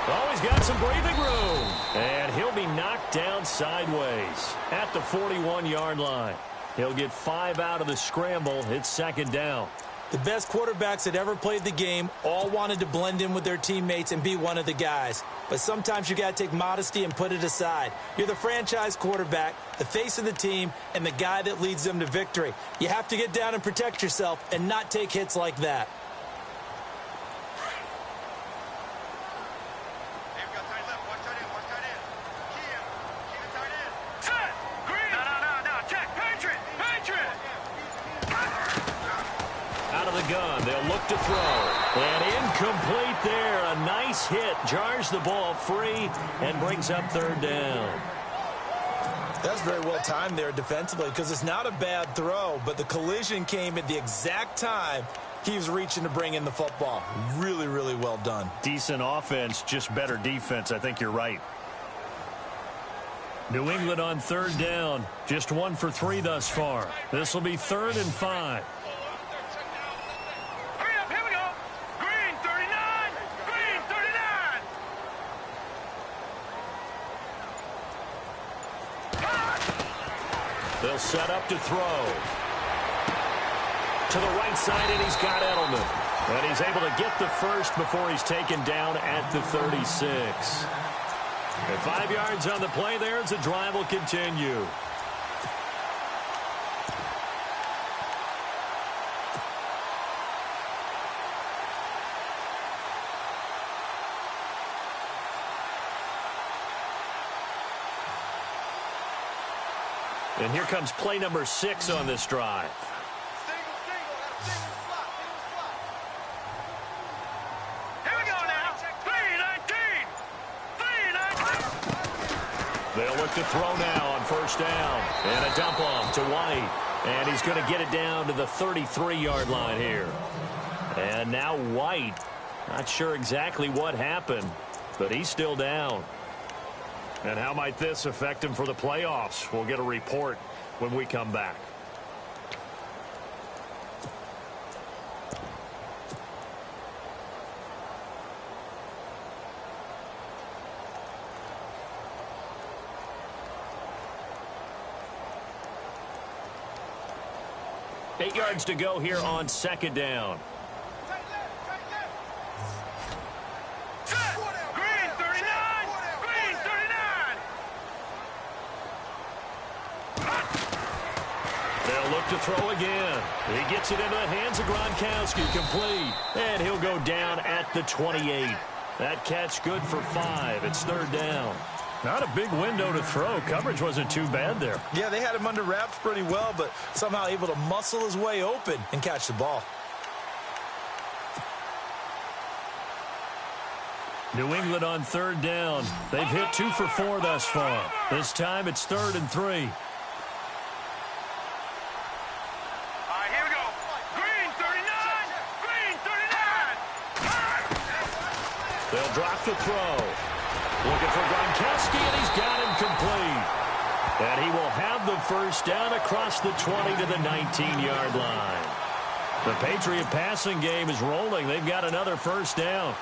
Oh, he's got some breathing room. And he'll be knocked down sideways at the 41-yard line. He'll get 5 out of the scramble. It's second down. The best quarterbacks that ever played the game all wanted to blend in with their teammates and be one of the guys. But sometimes you got to take modesty and put it aside. You're the franchise quarterback, the face of the team, and the guy that leads them to victory. You have to get down and protect yourself and not take hits like that. Gun. They'll look to throw. And incomplete there. A nice hit. Jars the ball free and brings up third down. That's very well timed there defensively because it's not a bad throw, but the collision came at the exact time he was reaching to bring in the football. Really, really well done. Decent offense, just better defense. I think you're right. New England on third down. Just 1 for 3 thus far. This will be 3rd and 5. They'll set up to throw. To the right side, and he's got Edelman. And he's able to get the first before he's taken down at the 36. And 5 yards on the play there as the drive will continue. And here comes play number 6 on this drive. Here we go now. 3-19. 3-19. They'll look to throw now on first down. And a dump off to White. And he's going to get it down to the 33-yard line here. And now White. Not sure exactly what happened, but he's still down. And how might this affect him for the playoffs? We'll get a report when we come back. 8 yards to go here on second down. Green 39! Green 39! They'll look to throw again. He gets it into the hands of Gronkowski, complete. And he'll go down at the 28. That catch good for 5. It's third down. Not a big window to throw. Coverage wasn't too bad there. Yeah, they had him under wraps pretty well, but somehow able to muscle his way open and catch the ball. New England on third down. They've hit 2 for 4 thus far. This time it's 3rd and 3. They'll drop the throw. Looking for Gronkowski, and he's got him complete. And he will have the first down across the 20 to the 19-yard line. The Patriot passing game is rolling. They've got another first down.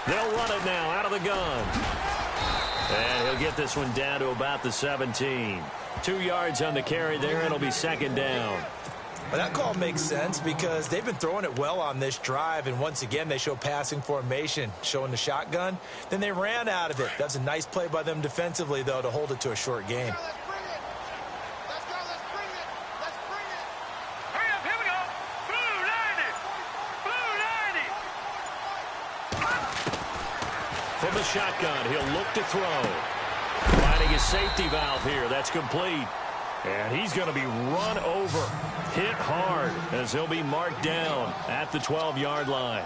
They'll run it now out of the gun. And he'll get this one down to about the 17. 2 yards on the carry there, and it'll be second down. Well, that call makes sense because they've been throwing it well on this drive, and once again they show passing formation, showing the shotgun. Then they ran out of it. That's a nice play by them defensively, though, to hold it to a short gain. From the shotgun, he'll look to throw. Finding his safety valve here. That's complete. And he's going to be run over, hit hard, as he'll be marked down at the 12-yard line.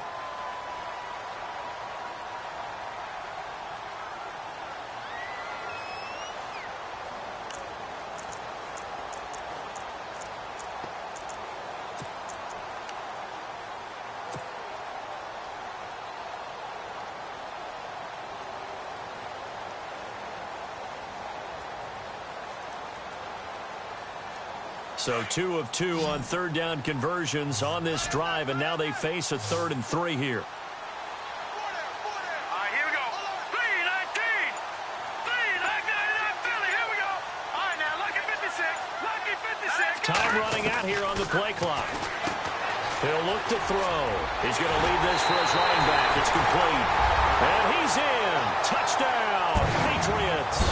So 2 of 2 on third down conversions on this drive, and now they face a 3rd and 3 here. Here we go. 3-19. 3-19 Philly. Here we go. All right, now, lucky 56. Lucky 56. Time running out here on the play clock. He'll look to throw. He's going to leave this for his running back. It's complete. And he's in. Touchdown, Patriots.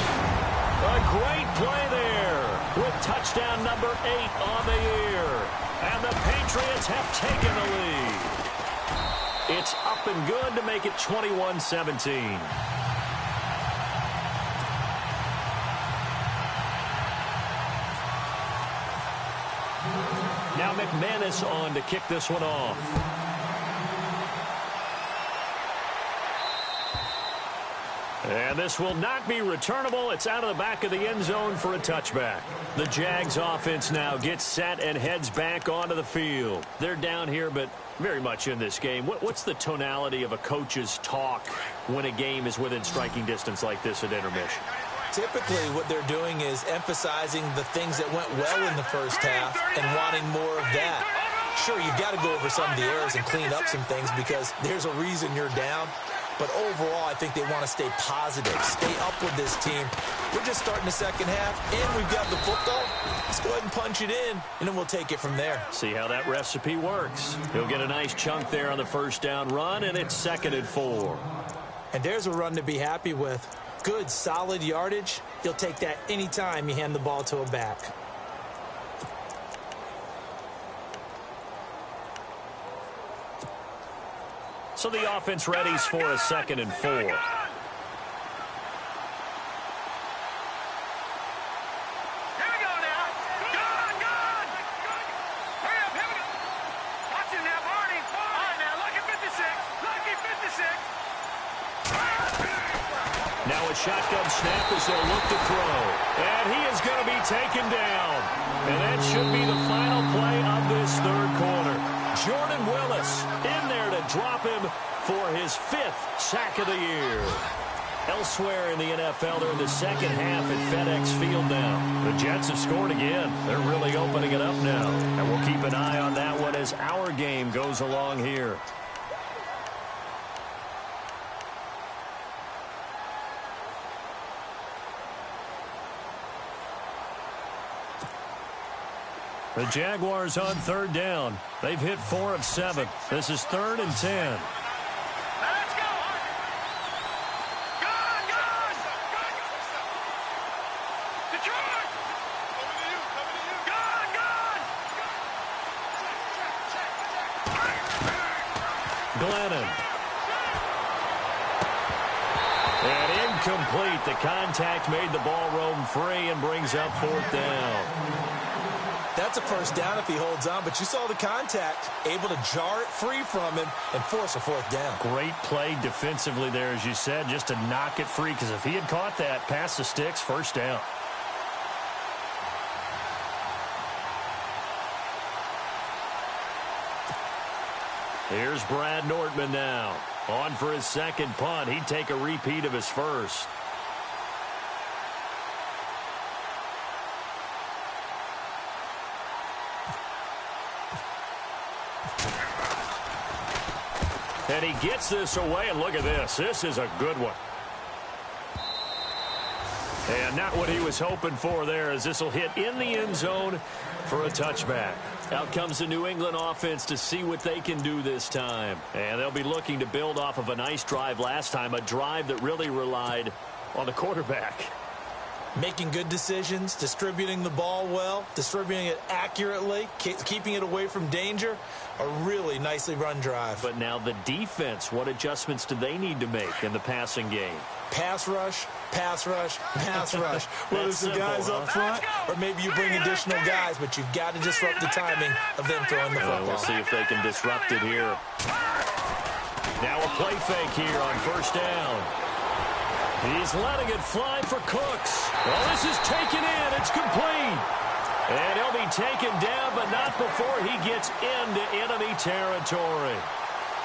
A great play there with touchdown number 8 on the year. And the Patriots have taken the lead. It's up and good to make it 21-17. Now McManus on to kick this one off. And this will not be returnable. It's out of the back of the end zone for a touchback. The Jags offense now gets set and heads back onto the field. They're down here, but very much in this game. What's the tonality of a coach's talk when a game is within striking distance like this at intermission? Typically, what they're doing is emphasizing the things that went well in the first half and wanting more of that. Sure, you've got to go over some of the errors and clean up some things because there's a reason you're down. But overall, I think they want to stay positive, stay up with this team. We're just starting the second half, and we've got the football. Let's go ahead and punch it in, and then we'll take it from there. See how that recipe works. He'll get a nice chunk there on the first down run, and it's 2nd and 4. And there's a run to be happy with. Good, solid yardage. You'll take that anytime you hand the ball to a back. So the offense readies for a 2nd and 4. Here we go now. Gun. Hurry up, here we go. Watch it now, Barney. All right, now, lucky 56. Lucky 56. Now a shotgun snap as they'll look to throw. And he is going to be taken down. And that should be the final play of this third quarter. Jordan Willis in there to drop him for his 5th sack of the year. Elsewhere in the NFL, they're in the second half at FedEx Field now. The Jets have scored again. They're really opening it up now. And we'll keep an eye on that one as our game goes along here. The Jaguars on 3rd down. They've hit 4 of 7. This is 3rd and 10. Let's go. Gone, gone. Detroit. Gone, gone. Glennon. And incomplete. The contact made the ball roam free and brings up 4th down. That's a 1st down if he holds on, but you saw the contact, able to jar it free from him and force a 4th down. Great play defensively there, as you said, just to knock it free, because if he had caught that, past the sticks, 1st down. Here's Brad Nortman now. On for his 2nd punt. He'd take a repeat of his 1st. And he gets this away, and look at this. This is a good one. And not what he was hoping for there, as this will hit in the end zone for a touchback. Out comes the New England offense to see what they can do this time. And they'll be looking to build off of a nice drive last time, a drive that really relied on the quarterback. Making good decisions, distributing the ball well, distributing it accurately, keeping it away from danger. A really nicely run drive. But now the defense, what adjustments do they need to make in the passing game? Pass rush, pass rush, pass rush. Whether it's the guys up front or maybe you bring additional guys, but you've got to disrupt the timing of them throwing the football. We'll see if they can disrupt it here. Now a play fake here on 1st down. He's letting it fly for Cooks. Well, this is taken in. It's complete. And he'll be taken down, but not before he gets into enemy territory.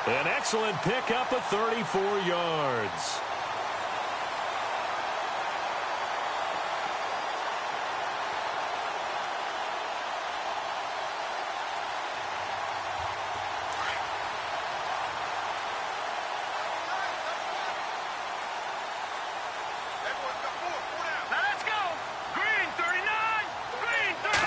An excellent pickup of 34 yards. Let's go. Green 39. Green 39.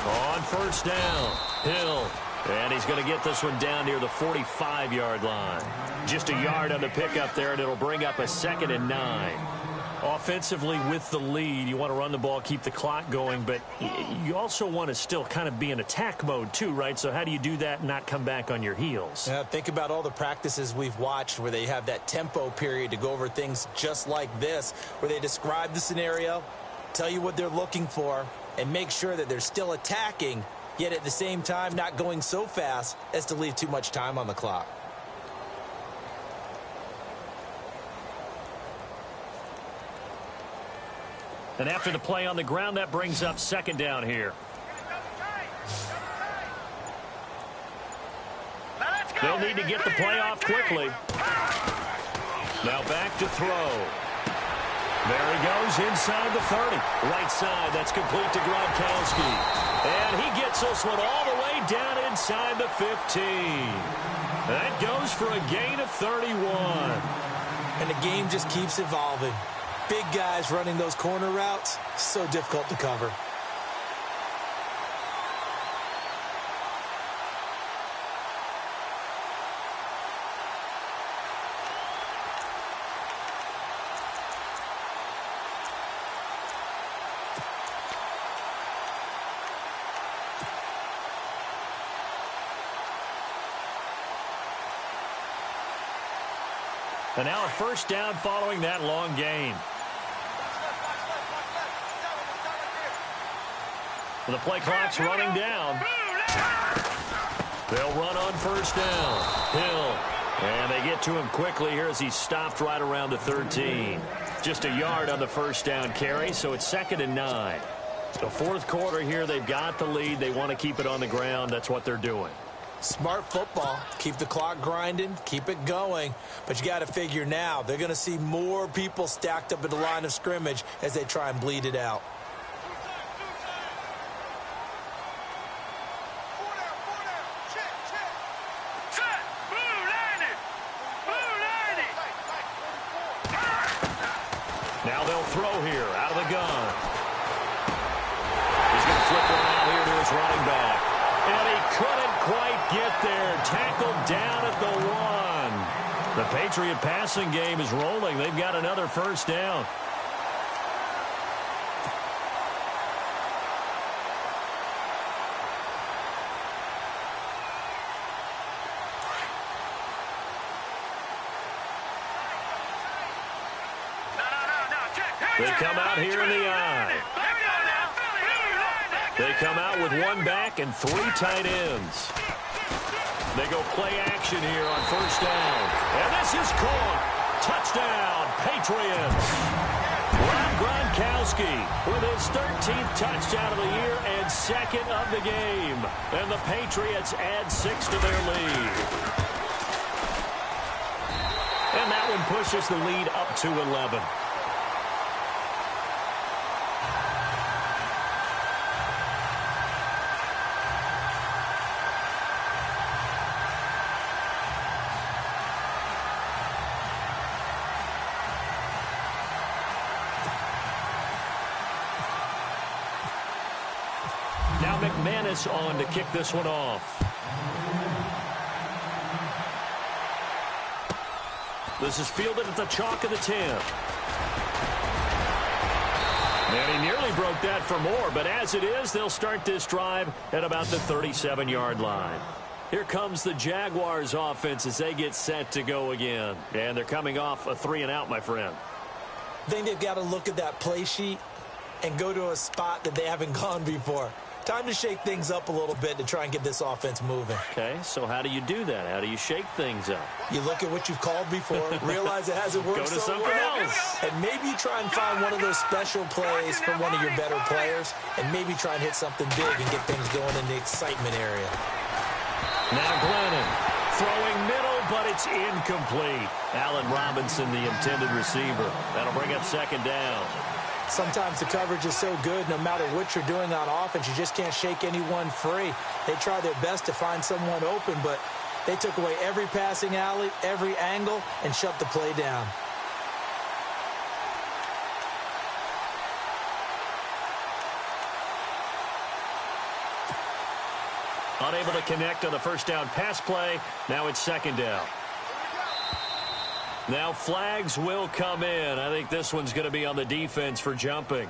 On 1st down, Hill. And he's going to get this one down near the 45-yard line. Just a yard on the pickup there, and it'll bring up a 2nd and 9. Offensively, with the lead, you want to run the ball, keep the clock going, but you also want to still kind of be in attack mode too, right? So how do you do that and not come back on your heels? Yeah, think about all the practices we've watched where they have that tempo period to go over things just like this, where they describe the scenario, tell you what they're looking for, and make sure that they're still attacking, yet at the same time not going so fast as to leave too much time on the clock. And after the play on the ground, that brings up 2nd down here. They'll need to get the play off quickly. Now back to throw. There he goes inside the 30. Right side, that's complete to Gronkowski. And he gets this one all the way down inside the 15. That goes for a gain of 31. And the game just keeps evolving. Big guys running those corner routes, so difficult to cover. And now a 1st down following that long gain. The play clock's running down. They'll run on 1st down. Hill. And they get to him quickly here as he's stopped right around the 13. Just a yard on the 1st down carry, so it's 2nd and 9. The fourth quarter here, they've got the lead. They want to keep it on the ground. That's what they're doing. Smart football. Keep the clock grinding. Keep it going. But you got to figure now, they're going to see more people stacked up at the line of scrimmage as they try and bleed it out. Now they'll throw here out of the gun. He's going to flip one out here to his running back. And he couldn't quite get there. Tackled down at the 1. The Patriot passing game is rolling. They've got another first down. They come out here in the eye. They come out with one back and 3 tight ends. They go play action here on first down. And this is caught. Touchdown, Patriots. Rob Gronkowski with his 13th touchdown of the year and 2nd of the game. And the Patriots add 6 to their lead. And that one pushes the lead up to 11. Now McManus on to kick this one off. This is fielded at the chalk of the 10. And he nearly broke that for more, but as it is, they'll start this drive at about the 37-yard line. Here comes the Jaguars offense as they get set to go again. And they're coming off a 3-and-out, my friend. I think they've got to look at that play sheet and go to a spot that they haven't gone before. Time to shake things up a little bit to try and get this offense moving. Okay, so how do you do that? How do you shake things up? You look at what you've called before, realize it hasn't worked Go to so something well, else. and maybe you try and find one of those special plays from one of your better players, and maybe try and hit something big and get things going in the excitement area. Now Glennon throwing middle, but it's incomplete. Allen Robinson, the intended receiver. That'll bring up 2nd down. Sometimes the coverage is so good, no matter what you're doing on offense, you just can't shake anyone free. They try their best to find someone open, but they took away every passing alley, every angle, and shut the play down. Unable to connect on the first down pass play. Now it's 2nd down. Now flags will come in. I think this one's going to be on the defense for jumping.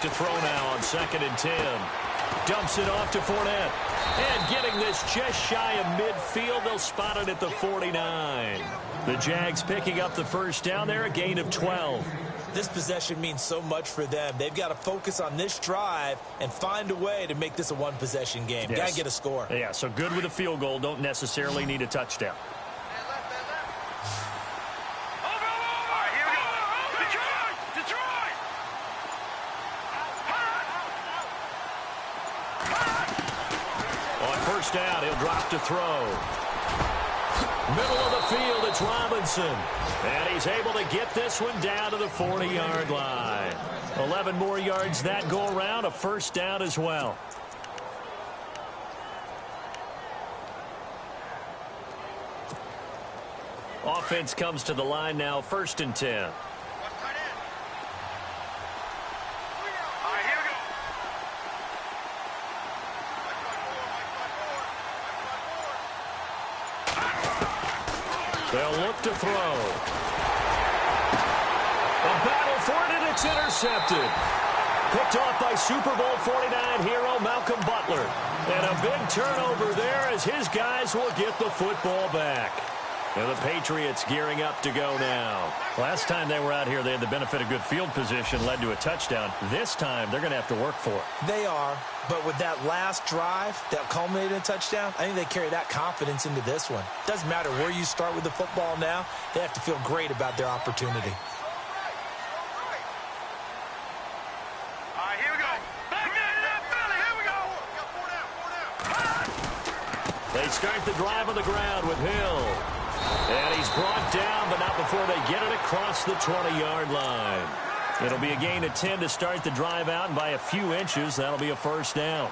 To throw now on 2nd and 10. Dumps it off to Fournette. And getting this just shy of midfield. They'll spot it at the 49. The Jags picking up the first down there, a gain of 12. This possession means so much for them. They've got to focus on this drive and find a way to make this a one-possession game. Yes. Got to get a score. Yeah, so good with a field goal. Don't necessarily need a touchdown. Down, he'll drop to throw. Middle of the field, it's Robinson. And he's able to get this one down to the 40-yard line. 11 more yards that go around, a first down as well. Offense comes to the line now, 1st and 10. They'll look to throw. A battle for it, and it's intercepted. Picked off by Super Bowl 49 hero Malcolm Butler. And a big turnover there as his guys will get the football back. And the Patriots gearing up to go now. Last time they were out here, they had the benefit of good field position, led to a touchdown. This time, they're going to have to work for it. They are, but with that last drive that culminated in a touchdown, I think they carry that confidence into this one. Doesn't matter where you start with the football now, they have to feel great about their opportunity. All right, here we go. Back in that belly, here we go. They start the drive on the ground with Hill. And he's brought down, but not before they get it across the 20-yard line. It'll be a gain of 10 to start the drive out, and by a few inches, that'll be a first down.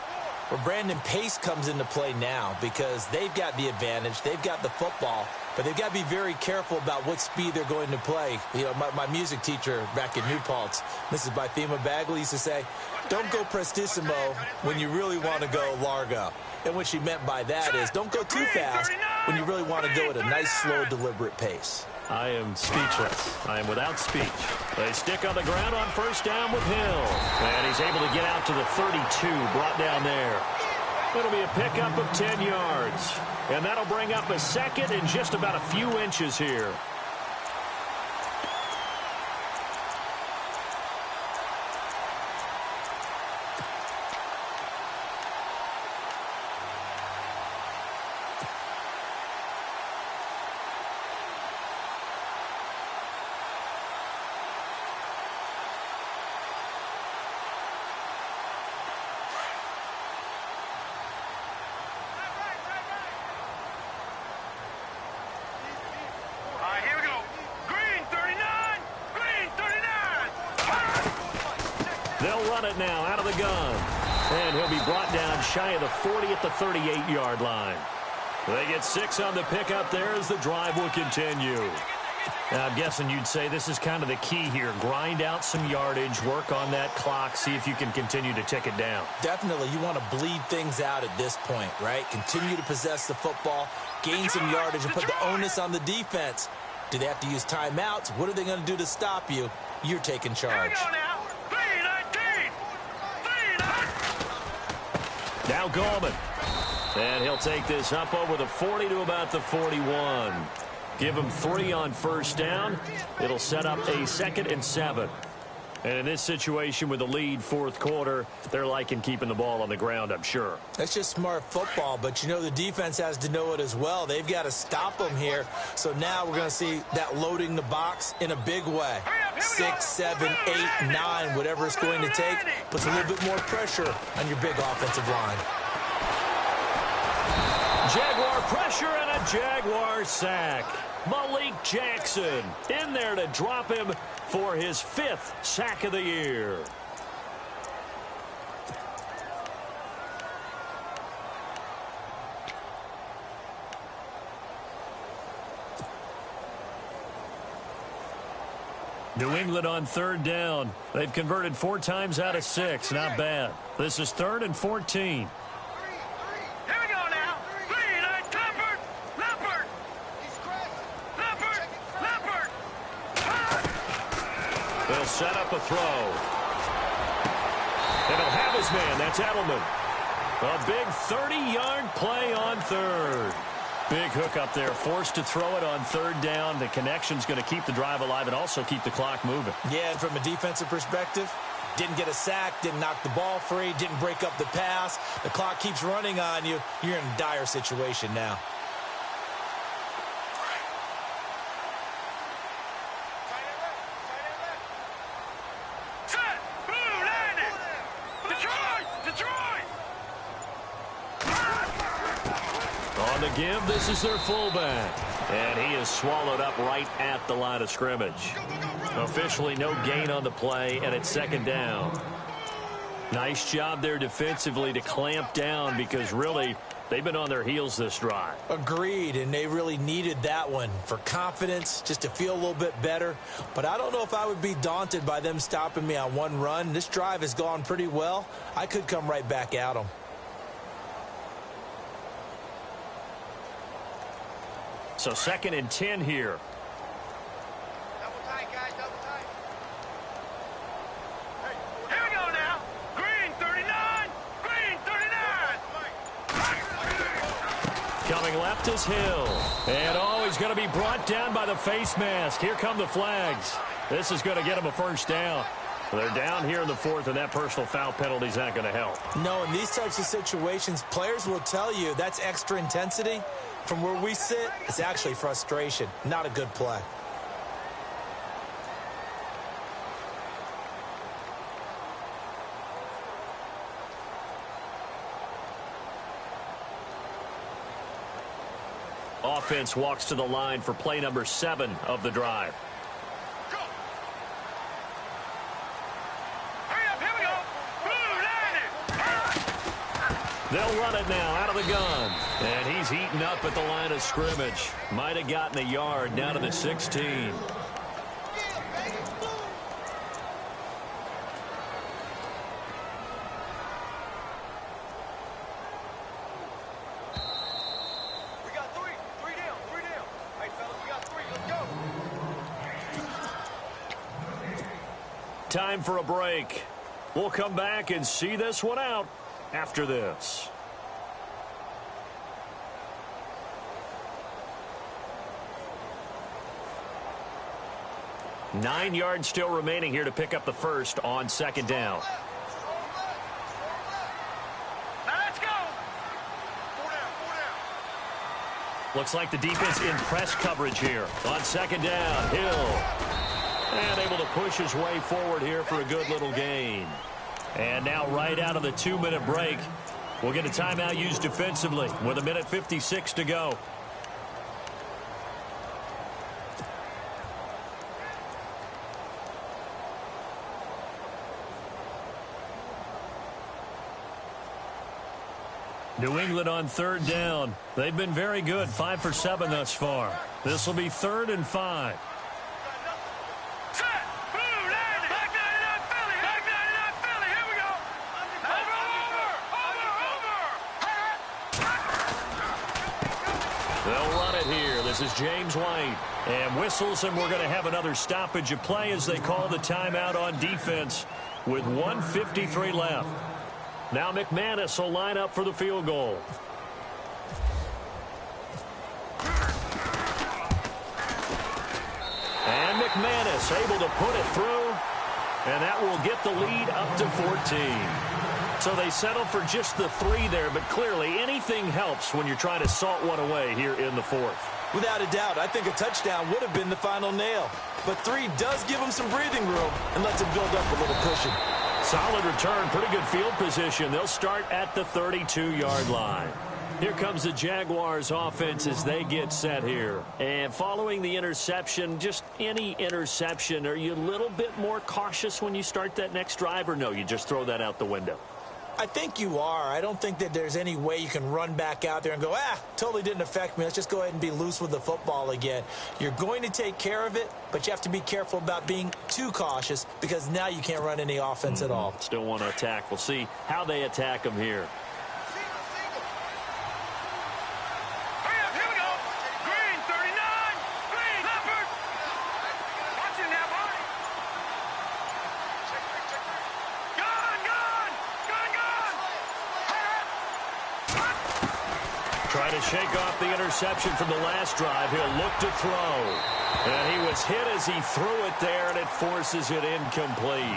Well, Brandon, pace comes into play now because they've got the advantage. They've got the football, but they've got to be very careful about what speed they're going to play. You know, my music teacher back in New Paltz, Mrs. Bythema Bagley, used to say, don't go prestissimo when you really want to go largo. And what she meant by that is don't go too fast when you really want to go at a nice, slow, deliberate pace. I am speechless. I am without speech. They stick on the ground on first down with Hill. And he's able to get out to the 32, brought down there. It'll be a pickup of 10 yards. And that'll bring up a second and just about a few inches here. They'll run it now out of the gun. And he'll be brought down shy of the 40 at the 38-yard line. They get 6 on the pickup there as the drive will continue. Now, I'm guessing you'd say this is kind of the key here. Grind out some yardage, work on that clock, see if you can continue to tick it down. Definitely. You want to bleed things out at this point, right? Continue to possess the football, gain some yardage, and put the onus on the defense. Do they have to use timeouts? What are they going to do to stop you? You're taking charge. Here we go now. Now Gallman. And he'll take this up over the 40 to about the 41. Give him 3 on first down. It'll set up a 2nd and 7. And in this situation with the lead fourth quarter, they're liking keeping the ball on the ground, I'm sure. That's just smart football, but you know the defense has to know it as well. They've got to stop them here. So now we're going to see that loading the box in a big way. 6, 7, 8, 9, whatever it's going to take, puts a little bit more pressure on your big offensive line. Jaguar pressure and a Jaguar sack. Malik Jackson in there to drop him for his 5th sack of the year. New England on 3rd down. They've converted 4 times out of 6. Not bad. This is 3rd and 14. They'll set up a throw. And he'll have his man. That's Edelman. A big 30-yard play on 3rd. Big hook up there. Forced to throw it on 3rd down. The connection's going to keep the drive alive and also keep the clock moving. Yeah, and from a defensive perspective, didn't get a sack, didn't knock the ball free, didn't break up the pass. The clock keeps running on you. You're in a dire situation now. Give. This is their fullback. And he is swallowed up right at the line of scrimmage. Officially no gain on the play, and it's 2nd down. Nice job there defensively to clamp down because really they've been on their heels this drive. Agreed, and they really needed that one for confidence, just to feel a little bit better. But I don't know if I would be daunted by them stopping me on one run. This drive has gone pretty well. I could come right back at them. So 2nd and 10 here. Double tight, guys, double tight. Hey, here we go now. left is Hill. And he's going to be brought down by the face mask. Here come the flags. This is going to get him a first down. They're down here in the fourth, and that personal foul penalty is not going to help. No, in these types of situations, players will tell you that's extra intensity. From where we sit, it's actually frustration. Not a good play. Offense walks to the line for play number 7 of the drive. They'll run it now out of the gun. And he's eaten up at the line of scrimmage. Might have gotten a yard down to the 16. Time for a break. We'll come back and see this one out after this. Nine yards still remaining here to pick up the first on second down. Now let's go. Looks like the defense in press coverage here on second down. Hill. And able to push his way forward here for a good little gain. And now right out of the 2-minute break, we'll get a timeout used defensively with 1:56 to go. New England on third down. They've been very good, 5 for 7 thus far. This will be 3rd and 5. This is James White. And whistles, and we're going to have another stoppage of play as they call the timeout on defense with 1:53 left. Now McManus will line up for the field goal. And McManus able to put it through, and that will get the lead up to 14. So they settle for just the 3 there, but clearly anything helps when you're trying to salt one away here in the 4th. Without a doubt, I think a touchdown would have been the final nail. But 3 does give him some breathing room and lets him build up a little cushion. Solid return, pretty good field position. They'll start at the 32-yard line. Here comes the Jaguars offense as they get set here. And following the interception, just any interception, are you a little bit more cautious when you start that next drive, or no, you just throw that out the window? I think you are. I don't think that there's any way you can run back out there and go, totally didn't affect me. Let's just go ahead and be loose with the football again. You're going to take care of it, but you have to be careful about being too cautious because now you can't run any offense at all. Still want to attack. We'll see how they attack them here. Trying to shake off the interception from the last drive. He'll look to throw. And he was hit as he threw it there, and it forces it incomplete.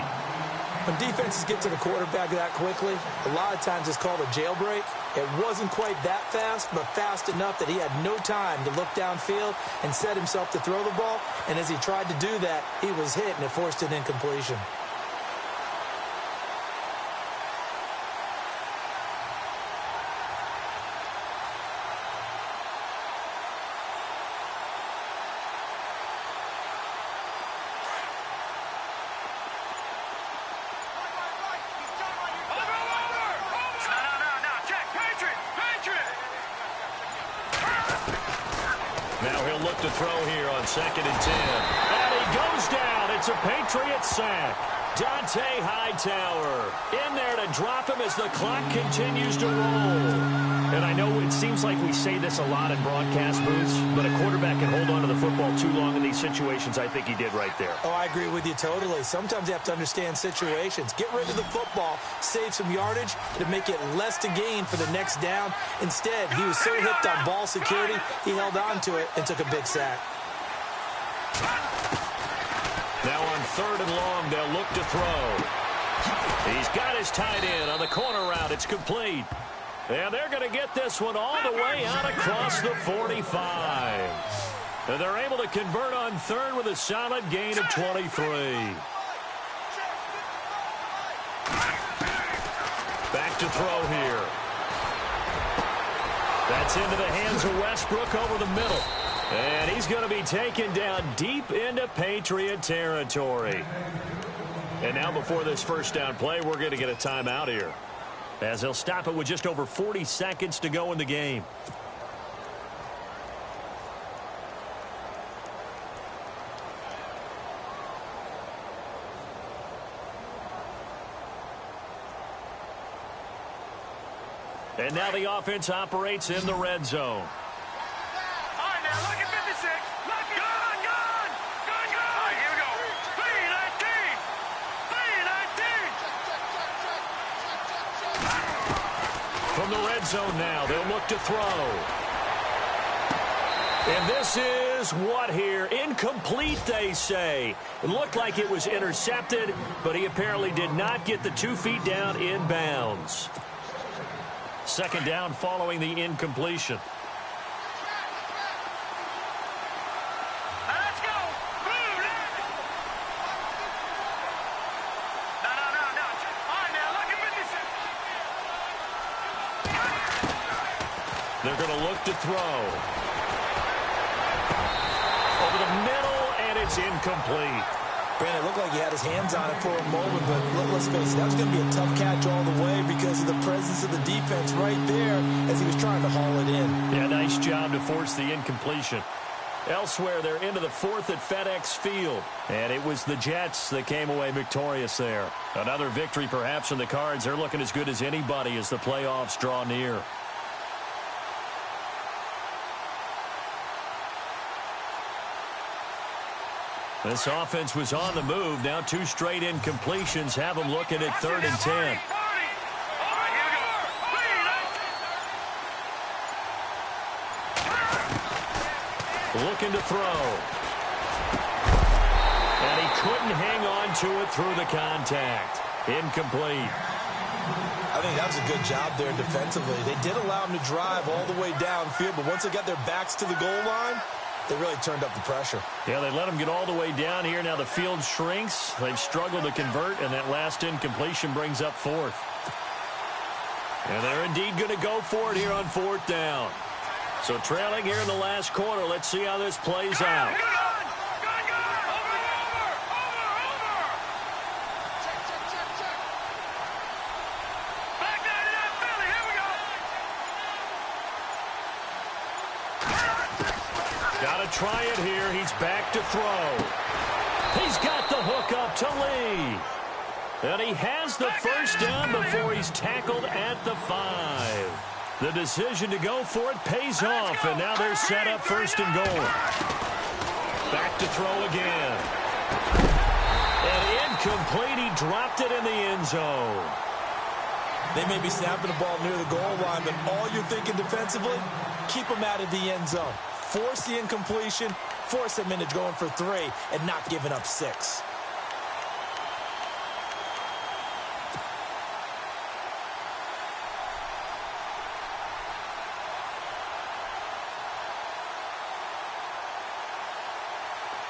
When defenses get to the quarterback that quickly, a lot of times it's called a jailbreak. It wasn't quite that fast, but fast enough that he had no time to look downfield and set himself to throw the ball. And as he tried to do that, he was hit, and it forced an incompletion. To throw here on 2nd and 10. And he goes down. It's a Patriots sack. Dante Hightower in there to drop him as the clock continues to roll. And I know it seems like we say this a lot in broadcast booths, but a quarterback can hold on to the football too long in these situations. I think he did right there. Oh, I agree with you totally. Sometimes you have to understand situations. Get rid of the football, save some yardage to make it less to gain for the next down. Instead, he was so hipped on ball security, he held on to it and took a big sack. Now on 3rd and long, they'll look to throw. He's got his tight end on the corner route. It's complete. And they're going to get this one all the way out across the 45. And they're able to convert on 3rd with a solid gain of 23. Back to throw here. That's into the hands of Westbrook over the middle. And he's going to be taken down deep into Patriot territory. And now before this first down play, we're going to get a timeout here, as they'll stop it with just over 40 seconds to go in the game. And now the offense operates in the red zone. All right, now look at 56. Look at gun. All right, here we go. 3-19. From the red zone now, they'll look to throw. And this is what here? Incomplete, they say. It looked like it was intercepted, but he apparently did not get the 2 feet down in bounds. 2nd down following the incompletion. Let's go. Move. No. All right, now look at 56. They're going to look to throw. Over the middle, and it's incomplete. Brandon, it looked like he had his hands on it for a moment, but let's face it, that was going to be a tough catch all the way because of the presence of the defense right there as he was trying to haul it in. Yeah, nice job to force the incompletion. Elsewhere, they're into the 4th at FedEx Field, and it was the Jets that came away victorious there. Another victory perhaps in the cards. They're looking as good as anybody as the playoffs draw near. This offense was on the move. Now 2 straight incompletions have them looking at 3rd and 10. All right, here we go. Looking to throw. And he couldn't hang on to it through the contact. Incomplete. I think that was a good job there defensively. They did allow him to drive all the way downfield, but once they got their backs to the goal line, they really turned up the pressure. Yeah, they let him get all the way down here. Now the field shrinks. They've struggled to convert, and that last incompletion brings up 4th. And they're indeed going to go for it here on 4th down. So trailing here in the last quarter. Let's see how this plays out. Gun. Over. Back down to that Philly. Here we go. Got to try it here. He's back to throw. He's got the hook up to Lee. And he has the first down before he's tackled at the 5. The decision to go for it pays off, and now they're set up 1st and goal. Back to throw again. And incomplete. He dropped it in the end zone. They may be snapping the ball near the goal line, but all you're thinking defensively, keep them out of the end zone. Force the incompletion, force them into going for 3, and not giving up 6.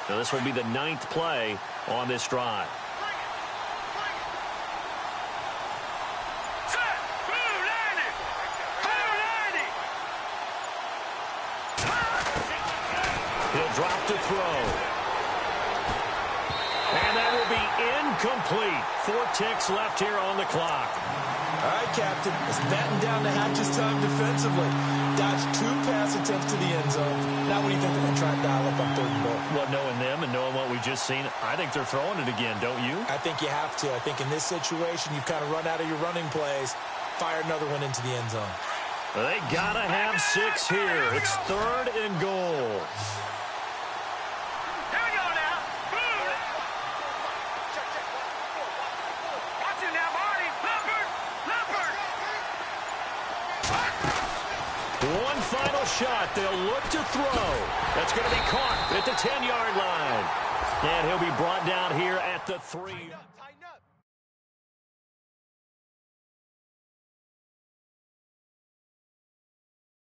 Now this will be the 9th play on this drive. Set. Move, landed. He'll drop to throw. And that will be incomplete. 4 ticks left here on the clock. All right, Captain, it's batten down the hatches time defensively. dodged 2 pass attempts to the end zone. Now what do you think they're going to try and dial up on 3rd and goal? Well, knowing them and knowing what we've just seen, I think they're throwing it again, don't you? I think you have to. I think in this situation, you've kind of run out of your running plays. Fire another one into the end zone. They got to have 6 here. It's 3rd and goal. Here we go now. Boom. Watch it now, Marty. Leopard. One final shot. They'll look to throw. That's going to be caught at the 10-yard line. And he'll be brought down here at the 3.